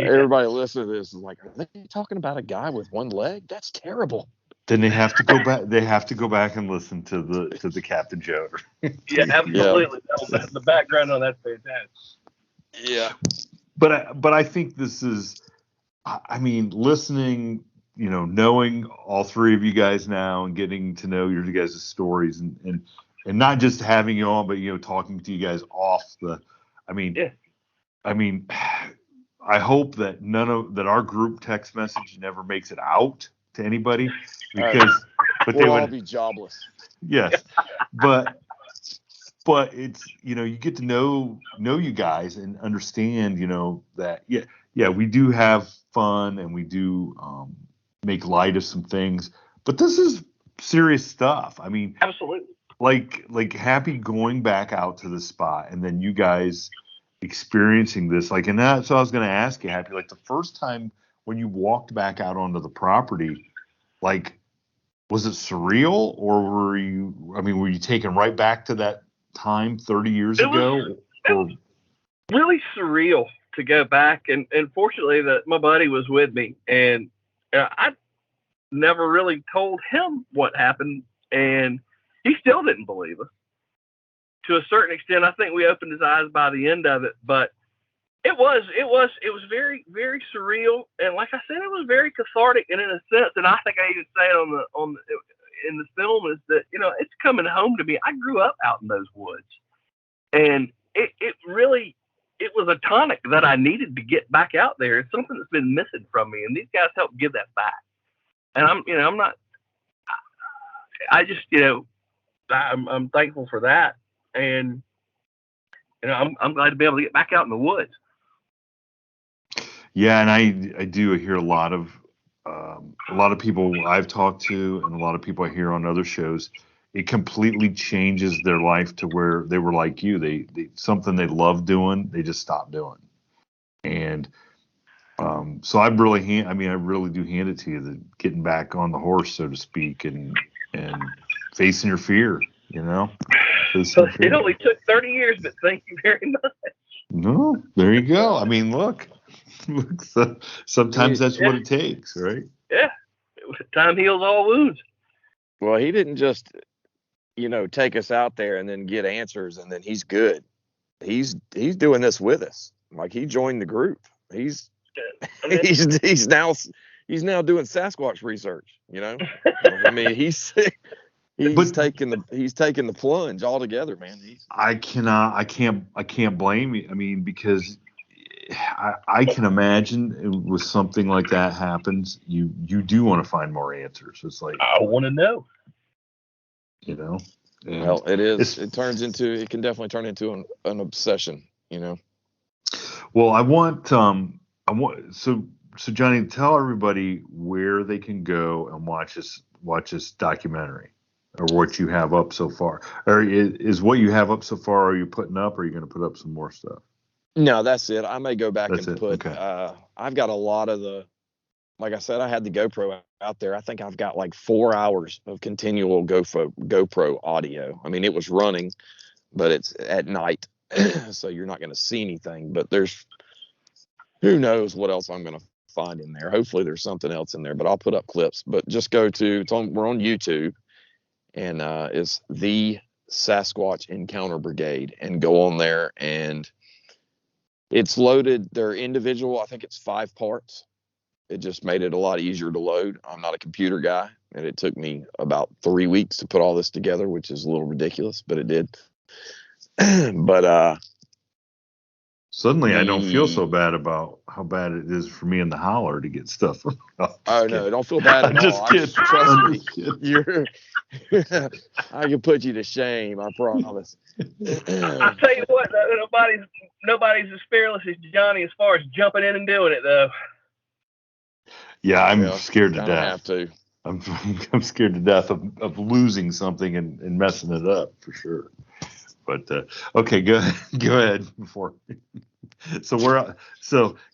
Everybody listening to this is like, are they talking about a guy with one leg? That's terrible. Then they have to go back. They have to go back and listen to the Captain Joe. Yeah, absolutely. Yeah. The background on that's fantastic. Yeah, but I think this is, I mean, listening, knowing all three of you guys now and getting to know your guys' stories and not just having you on, but talking to you guys off the. I mean, I hope that that our group text message never makes it out to anybody, because but they would all be jobless. Yes, but it's you get to know you guys and understand that we do have fun and we do make light of some things, but this is serious stuff. I mean, absolutely. Like Happy going back out to the spot and then you guys experiencing this, and that's what I was going to ask you, Happy. Like the first time when you walked back out onto the property, was it surreal, or were you taken right back to that time 30 years ago? It was really surreal to go back, and fortunately that my buddy was with me, and I never really told him what happened, and he still didn't believe us. To a certain extent, I think we opened his eyes by the end of it, but it was very, very surreal, and like I said, it was very cathartic, and in a sense, and I think I even say it in the film, is that it's coming home to me. I grew up out in those woods, and it was a tonic that I needed to get back out there. It's something that's been missing from me, and these guys helped give that back. And I just, I'm thankful for that. And, I'm glad to be able to get back out in the woods. Yeah, and I do hear a lot of people I've talked to, and a lot of people I hear on other shows. It completely changes their life to where they were like you. They something they love doing, they just stopped doing. And so I really I really do hand it to you, that getting back on the horse, so to speak, and facing your fear. So it only took 30 years, but thank you very much. No, there you go. I mean, look, so sometimes that's what it takes, right? Yeah, time heals all wounds. Well, he didn't just, take us out there and then get answers and then he's good. He's doing this with us. Like, he joined the group. He's now doing Sasquatch research. I mean, he's taking the plunge altogether, man. I can't blame you. I mean, because I can imagine with something like that happens, you do want to find more answers. It's like, I want to know. Well, it is. It can definitely turn into an obsession. Well, I want so Johny, tell everybody where they can go and watch this documentary, or what you have up so far. Or is what you have up so far, are you putting up, or are you going to put up some more stuff? No, that's it. I may go back put. Okay. I've got a lot of like I said, I had the GoPro out there. I think I've got like 4 hours of continual GoPro audio. I mean, it was running, but it's at night, so you're not going to see anything. But who knows what else I'm going to find in there. Hopefully there's something else in there, but I'll put up clips. But just we're on YouTube, and it's the Sasquatch Encounter Brigade, and go on there, and it's loaded. They're individual. I think it's 5 parts. It just made it a lot easier to load. I'm not a computer guy, and it took me about 3 weeks to put all this together, which is a little ridiculous, but it did. But suddenly I don't feel so bad about how bad it is for me in the holler to get stuff. Oh no, don't feel bad at all. Trust me, I can put you to shame. I promise. I tell you what, nobody's as fearless as Johny as far as jumping in and doing it, though. Yeah, I'm scared to death. Have to. I'm scared to death of losing something and messing it up for sure. But okay, go ahead before. So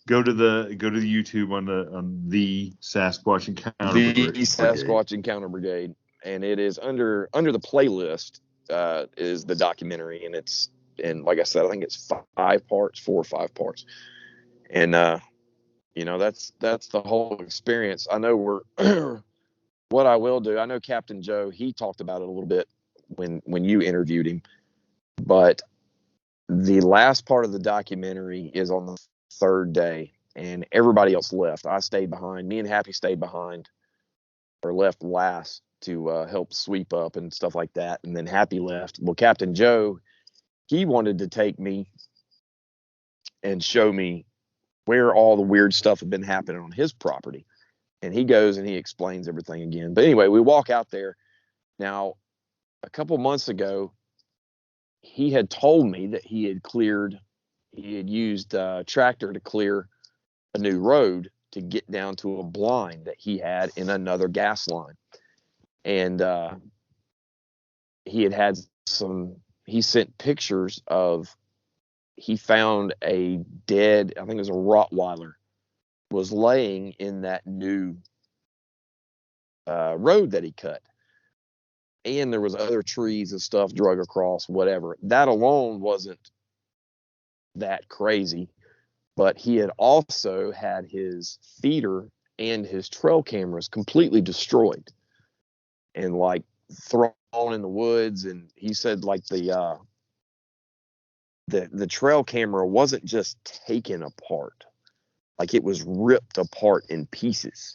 go to the YouTube on the Sasquatch Encounter Brigade. The Sasquatch Encounter Brigade, and it is under the playlist is the documentary, and like I said, I think it's 4 or 5 parts, and that's the whole experience. I know what I will do. I know Captain Joe, he talked about it a little bit when you interviewed him, but the last part of the documentary is on the 3rd day, and everybody else left. I stayed behind. Me and Happy stayed behind, or left last to help sweep up and stuff like that. And then Happy left. Well, Captain Joe, he wanted to take me and show me where all the weird stuff had been happening on his property. And he goes and he explains everything again. But anyway, we walk out there. Now, a couple months ago, he had told me that he had used a tractor to clear a new road to get down to a blind that he had in another gas line. And he sent pictures of, he found a dead, I think it was a Rottweiler, was laying in that new road that he cut. And there was other trees and stuff drug across, whatever. That alone wasn't that crazy, but he had also had his feeder and his trail cameras completely destroyed and like thrown in the woods. And he said like the trail camera wasn't just taken apart, like it was ripped apart in pieces.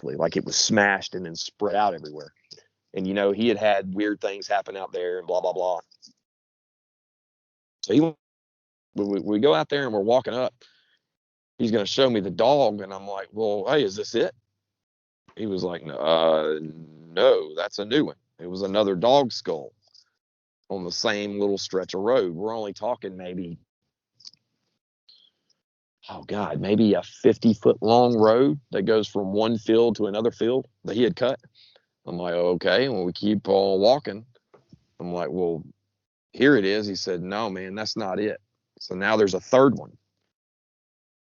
Like it was smashed and then spread out everywhere. And, he had weird things happen out there and blah, blah, blah. So we go out there and we're walking up. He's going to show me the dog. And I'm like, well, hey, is this it? He was like, no, that's a new one. It was another dog skull on the same little stretch of road. We're only talking maybe, oh God, maybe a 50-foot long road that goes from one field to another field that he had cut. I'm like, okay. Well, we keep on walking. I'm like, well, here it is. He said, no, man, that's not it. So now there's a third one.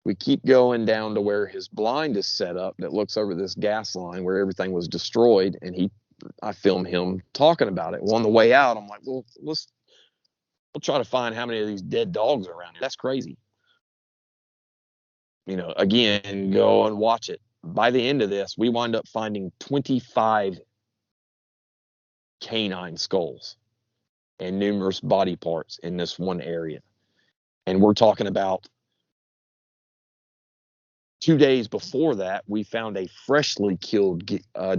We keep going down to where his blind is set up that looks over this gas line where everything was destroyed. And I filmed him talking about it. Well, on the way out, I'm like, well, we'll try to find how many of these dead dogs are around here. That's crazy. You know, again, go and watch it. By the end of this, we wind up finding 25 canine skulls and numerous body parts in this one area. And we're talking about 2 days before that, we found a freshly killed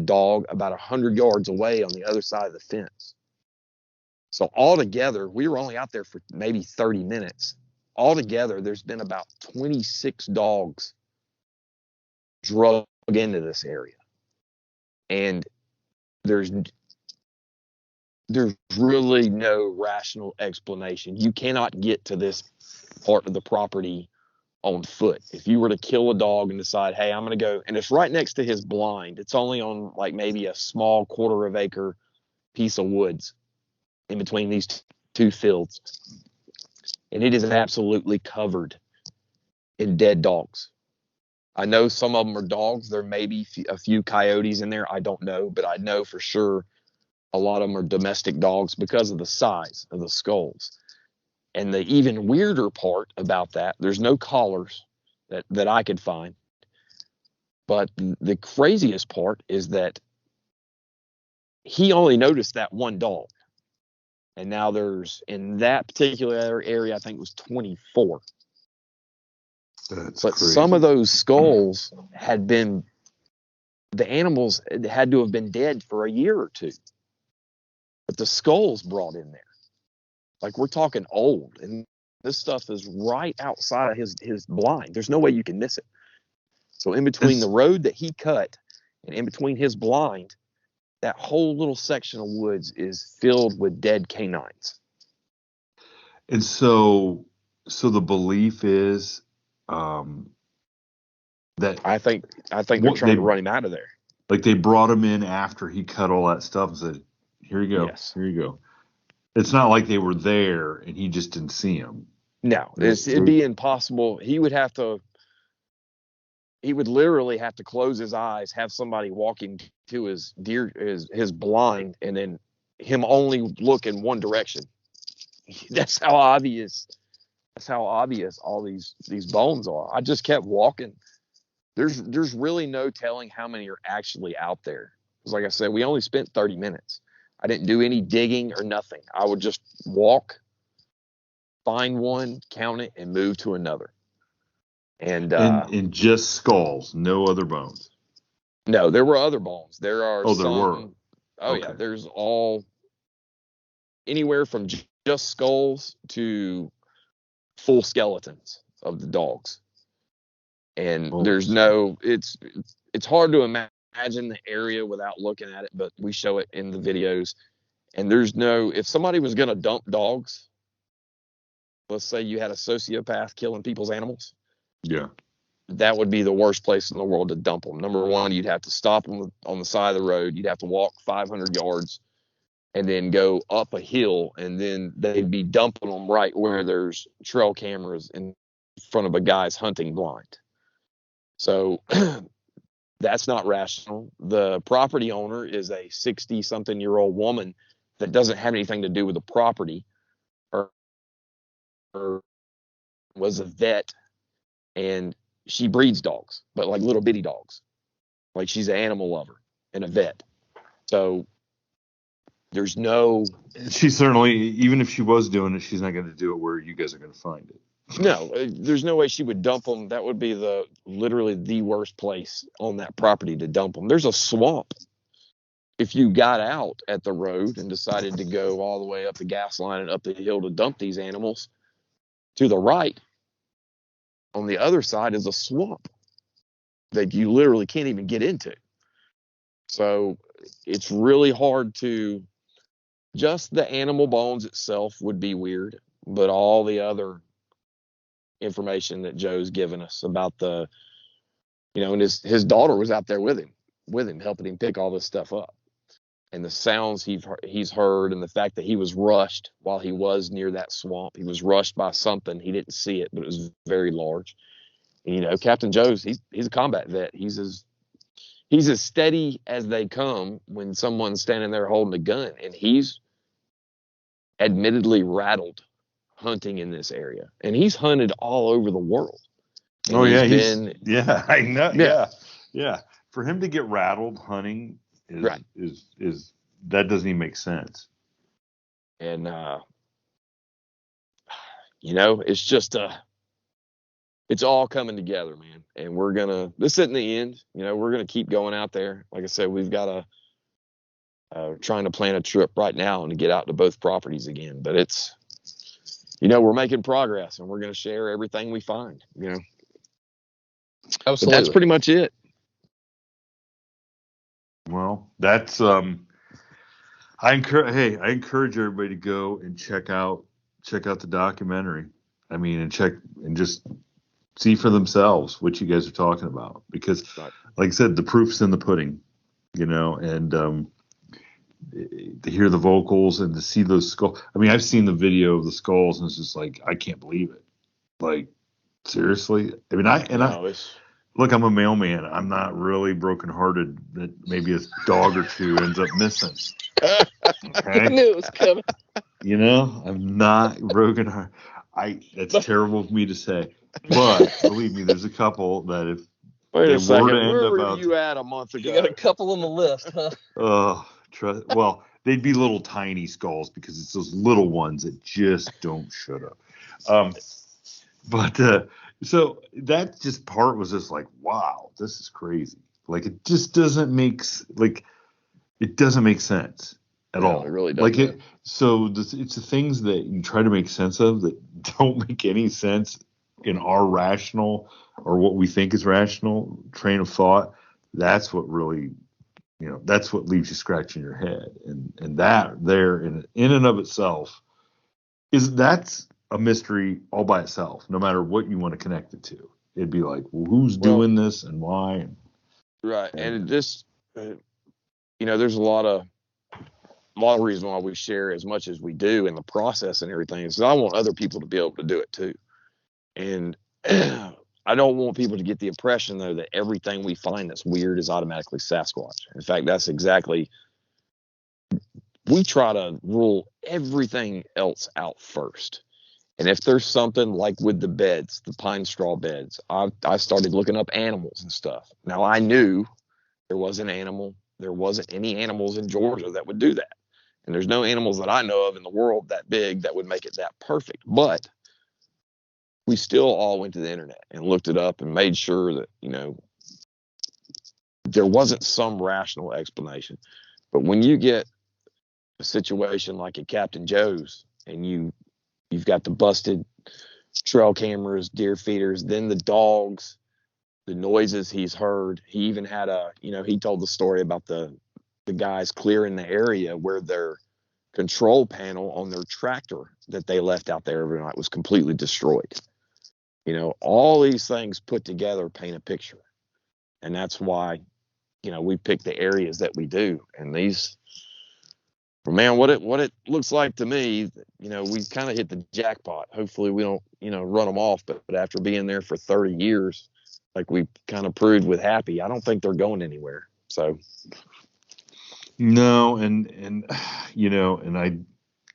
dog about 100 yards away on the other side of the fence. So altogether, we were only out there for maybe 30 minutes. Altogether, there's been about 26 dogs drug into this area. And there's really no rational explanation. You cannot get to this part of the property on foot. If you were to kill a dog and decide, hey, I'm going to go, and it's right next to his blind. It's only on like maybe a small quarter-of-acre piece of woods in between these two fields. And it is absolutely covered in dead dogs. I know some of them are dogs. There may be a few coyotes in there. I don't know, but I know for sure a lot of them are domestic dogs because of the size of the skulls. And the even weirder part about that, there's no collars that I could find. But the craziest part is that he only noticed that one dog. And now there's, in that particular area, I think it was 24. That's but crazy. Some of those skulls had been, the animals had to have been dead for a year or two. But the skulls brought in there. Like, we're talking old, and this stuff is right outside of his blind. There's no way you can miss it. So in between the road that he cut and in between his blind, that whole little section of woods is filled with dead canines. And so the belief is that I think they're trying to run him out of there. Like, they brought him in after he cut all that stuff and said, here you go. Yes. Here you go. It's not like they were there and he just didn't see him. No, it'd be impossible. He would literally have to close his eyes, have somebody walking to his blind, and then him only look in one direction. That's how obvious all these bones are. I just kept walking. There's really no telling how many are actually out there. Because like I said, we only spent 30 minutes. I didn't do any digging or nothing. I would just walk, find one, count it, and move to another. And just skulls, no other bones. No, there were other bones. There are some. There were. Oh, okay. Yeah. There's all anywhere from just skulls to full skeletons of the dogs. And there's no, it's hard to imagine the area without looking at it, but we show it in the videos. And there's no, if somebody was going to dump dogs, let's say you had a sociopath killing people's animals. Yeah. That would be the worst place in the world to dump them. Number one, you'd have to stop them on the side of the road. You'd have to walk 500 yards and then go up a hill, and then they'd be dumping them right where there's trail cameras in front of a guy's hunting blind. So that's not rational. The property owner is a 60-something-year-old woman that doesn't have anything to do with the property, or was a vet, and she breeds dogs, but like little bitty dogs. Like, she's an animal lover and a vet. So there's no... She certainly, even if she was doing it, she's not going to do it where you guys are going to find it. No, there's no way she would dump them. That would be literally the worst place on that property to dump them. There's a swamp. If you got out at the road and decided to go all the way up the gas line and up the hill to dump these animals, to the right, on the other side is a swamp that you literally can't even get into. So it's really hard to, just the animal bones itself would be weird, but all the other information that Joe's given us about the, and his daughter was out there with him, helping him pick all this stuff up. And the sounds he's heard, and the fact that he was rushed while he was near that swamp. He was rushed by something. He didn't see it, but it was very large. And, Captain Joe's, he's a combat vet. He's as steady as they come when someone's standing there holding a gun. And he's admittedly rattled hunting in this area. And he's hunted all over the world. And I know. Yeah. Yeah. For him to get rattled hunting is that doesn't even make sense. And it's just it's all coming together, man. And this isn't the end. We're gonna keep going out there. Like I said, we've got trying to plan a trip right now and to get out to both properties again. But it's, we're making progress, and we're gonna share everything we find. Absolutely. But that's pretty much it. Well, that's I encourage everybody to go and check out the documentary. I mean, and just see for themselves what you guys are talking about, because like I said, the proof's in the pudding, and to hear the vocals and to see those skulls. I mean, I've seen the video of the skulls, and it's just like, I can't believe it. Like, seriously. I mean, look, I'm a mailman. I'm not really brokenhearted that maybe a dog or two ends up missing. Okay? I knew it was coming. I'm not brokenhearted. That's terrible of me to say, but believe me, there's a couple that if wait a second, where were you at a month ago? You got a couple on the list, huh? Well, they'd be little tiny skulls, because it's those little ones that just don't shut up. So that just part was just like, wow, this is crazy. Like, it just doesn't make sense at all. It really doesn't. It's the things that you try to make sense of that don't make any sense in our rational, or what we think is rational, train of thought. That's what really, that's what leaves you scratching your head. And that there in and of itself that's a mystery all by itself, no matter what you want to connect it to. It'd be like, well, who's doing this and why? Right. And it just, there's a lot of reason why we share as much as we do in the process and everything. Is I want other people to be able to do it too. And I don't want people to get the impression, though, that everything we find that's weird is automatically Sasquatch. In fact, that's exactly, we try to rule everything else out first. And if there's something like with the beds, the pine straw beds, I started looking up animals and stuff. Now, I knew there wasn't any animals in Georgia that would do that. And there's no animals that I know of in the world that big that would make it that perfect. But we still all went to the internet and looked it up and made sure that, there wasn't some rational explanation. But when you get a situation like at Captain Joe's, and you've got the busted trail cameras, deer feeders, then the dogs, the noises he's heard. He even had he told the story about the guys clearing the area where their control panel on their tractor that they left out there every night was completely destroyed. All these things put together paint a picture. And that's why, we pick the areas that we do. And these, man, what it looks like to me, we kind of hit the jackpot. Hopefully we don't, run them off. But after being there for 30 years, like we kind of proved with Happy, I don't think they're going anywhere. So. No. And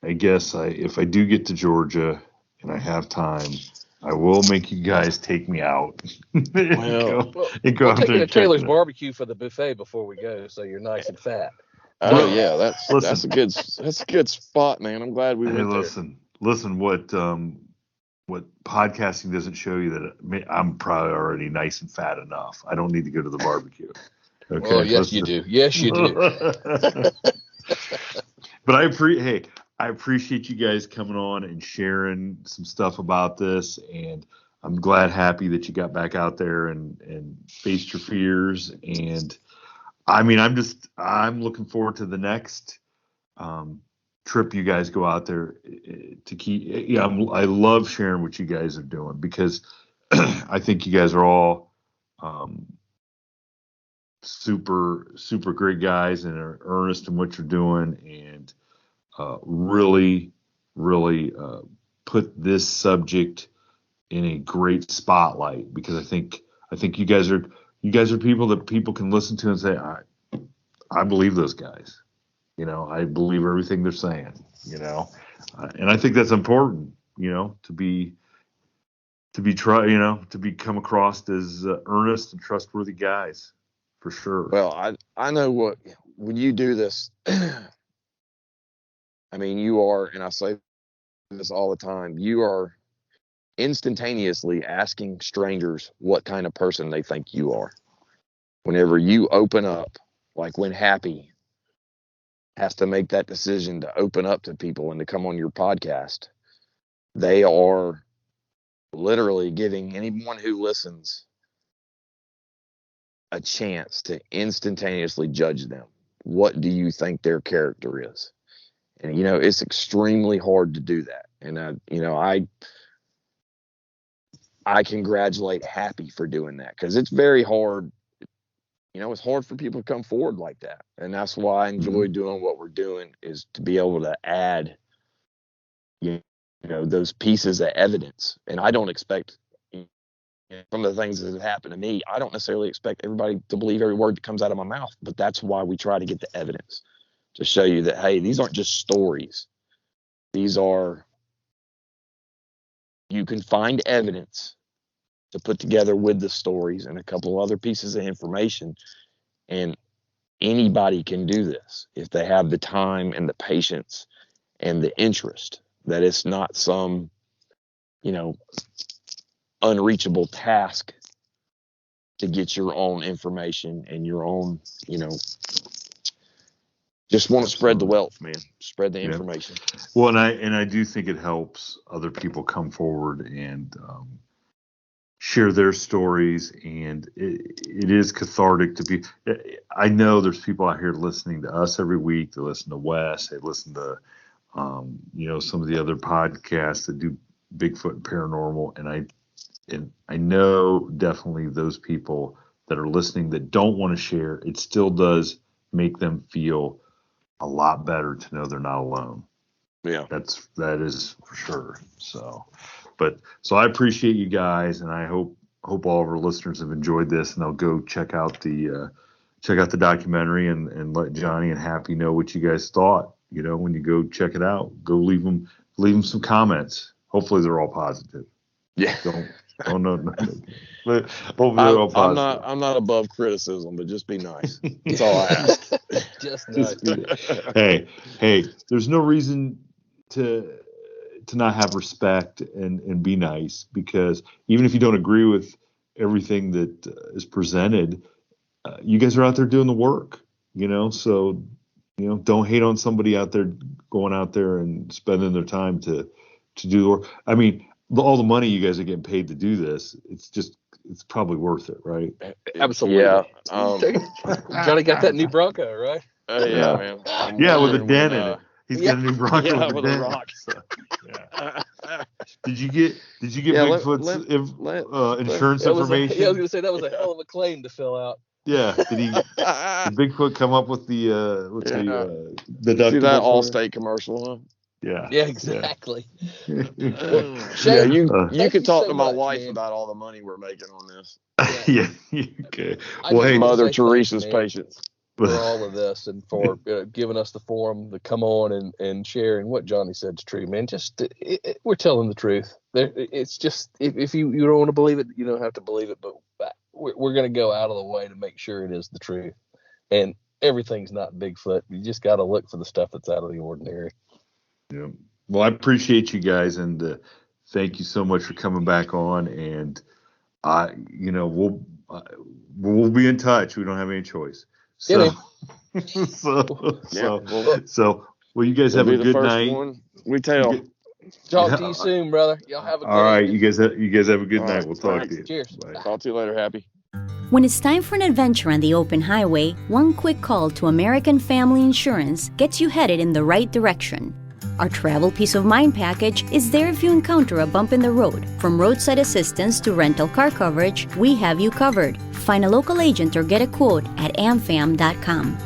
I guess if I do get to Georgia and I have time, I will make you guys take me out. We'll take you to Taylor's barbecue for the buffet before we go, so you're nice and fat. Oh yeah, that's a good spot, man. I'm glad we went there. Listen, what podcasting doesn't show you that I'm probably already nice and fat enough. I don't need to go to the barbecue. Okay. Well, yes, you do. Yes, you do. But I appreciate you guys coming on and sharing some stuff about this, and I'm happy that you got back out there and faced your fears. And I mean, I'm looking forward to the next trip you guys go out there to keep. Yeah, I love sharing what you guys are doing because I think you guys are all super great guys and are earnest in what you're doing and really put this subject in a great spotlight because I think you guys are people that people can listen to and say I believe those guys. I believe everything they're saying, and I think that's important, to come across as earnest and trustworthy guys for sure. Well, I know when you do this, I mean, you are, and I say this all the time, you are instantaneously asking strangers what kind of person they think you are. Whenever you open up, like when Happy has to make that decision to open up to people and to come on your podcast, they are literally giving anyone who listens a chance to instantaneously judge them. What do you think their character is? And, it's extremely hard to do that. And, I congratulate Happy for doing that because it's very hard. It's hard for people to come forward like that. And that's why I enjoy doing what we're doing is to be able to add, those pieces of evidence. And I don't expect, some of the things that have happened to me, I don't necessarily expect everybody to believe every word that comes out of my mouth, but that's why we try to get the evidence to show you that, hey, these aren't just stories. These are, you can find evidence to put together with the stories and a couple other pieces of information. And anybody can do this if they have the time and the patience and the interest, that it's not some, unreachable task to get your own information and your own, just want to spread the wealth, man. Spread the information. Well, and I do think it helps other people come forward and share their stories, and it is cathartic to be. I know there's people out here listening to us every week. They listen to Wes. They listen to some of the other podcasts that do Bigfoot and paranormal, and I know definitely those people that are listening that don't want to share. It still does make them feel a lot better to know they're not alone. Yeah, that is for sure. So I appreciate you guys, and I hope all of our listeners have enjoyed this, and they'll go check out the documentary and let Johny and Happy know what you guys thought. When you go check it out, go leave them some comments. Hopefully they're all positive. Yeah. No. But hopefully they're all positive. I'm not above criticism, but just be nice. That's all I ask. Just nice. Hey, there's no reason to not have respect and be nice, because even if you don't agree with everything that is presented, you guys are out there doing the work, so don't hate on somebody out there going out there and spending their time to do the work. I mean, all the money you guys are getting paid to do this, it's probably worth it, right? Absolutely. Yeah. Johny got that new Bronco, right? Yeah, man. Yeah, with a dent in it. He's got a new Bronco with a dent. rock. So, yeah. Did you get Bigfoot's insurance information? I was gonna say that was a hell of a claim to fill out. Yeah. Did Bigfoot come up with the deductible? See that Allstate commercial, huh? Yeah. Yeah, exactly. Shane, you could talk to my wife about all the money we're making on this. Yeah. Okay. Well, hey, Mother Teresa's patience for all of this, and for giving us the forum to come on and share. And what Johny said is true, man. Just we're telling the truth. It's just if you don't want to believe it, you don't have to believe it. But we're going to go out of the way to make sure it is the truth. And everything's not Bigfoot. You just got to look for the stuff that's out of the ordinary. Yeah. Well, I appreciate you guys, and thank you so much for coming back on. And we'll be in touch. We don't have any choice. So, well, you guys have a good night. We tell. Talk to you soon, brother. Y'all have a good All right, you guys have a good night. We'll talk to you. Cheers. Bye. Talk to you later, Happy. When it's time for an adventure on the open highway, one quick call to American Family Insurance gets you headed in the right direction. Our travel peace of mind package is there if you encounter a bump in the road. From roadside assistance to rental car coverage, we have you covered. Find a local agent or get a quote at amfam.com.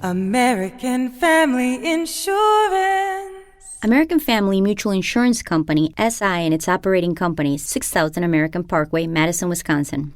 American Family Insurance. American Family Mutual Insurance Company, SI, and its operating companies, 6000 American Parkway, Madison, Wisconsin.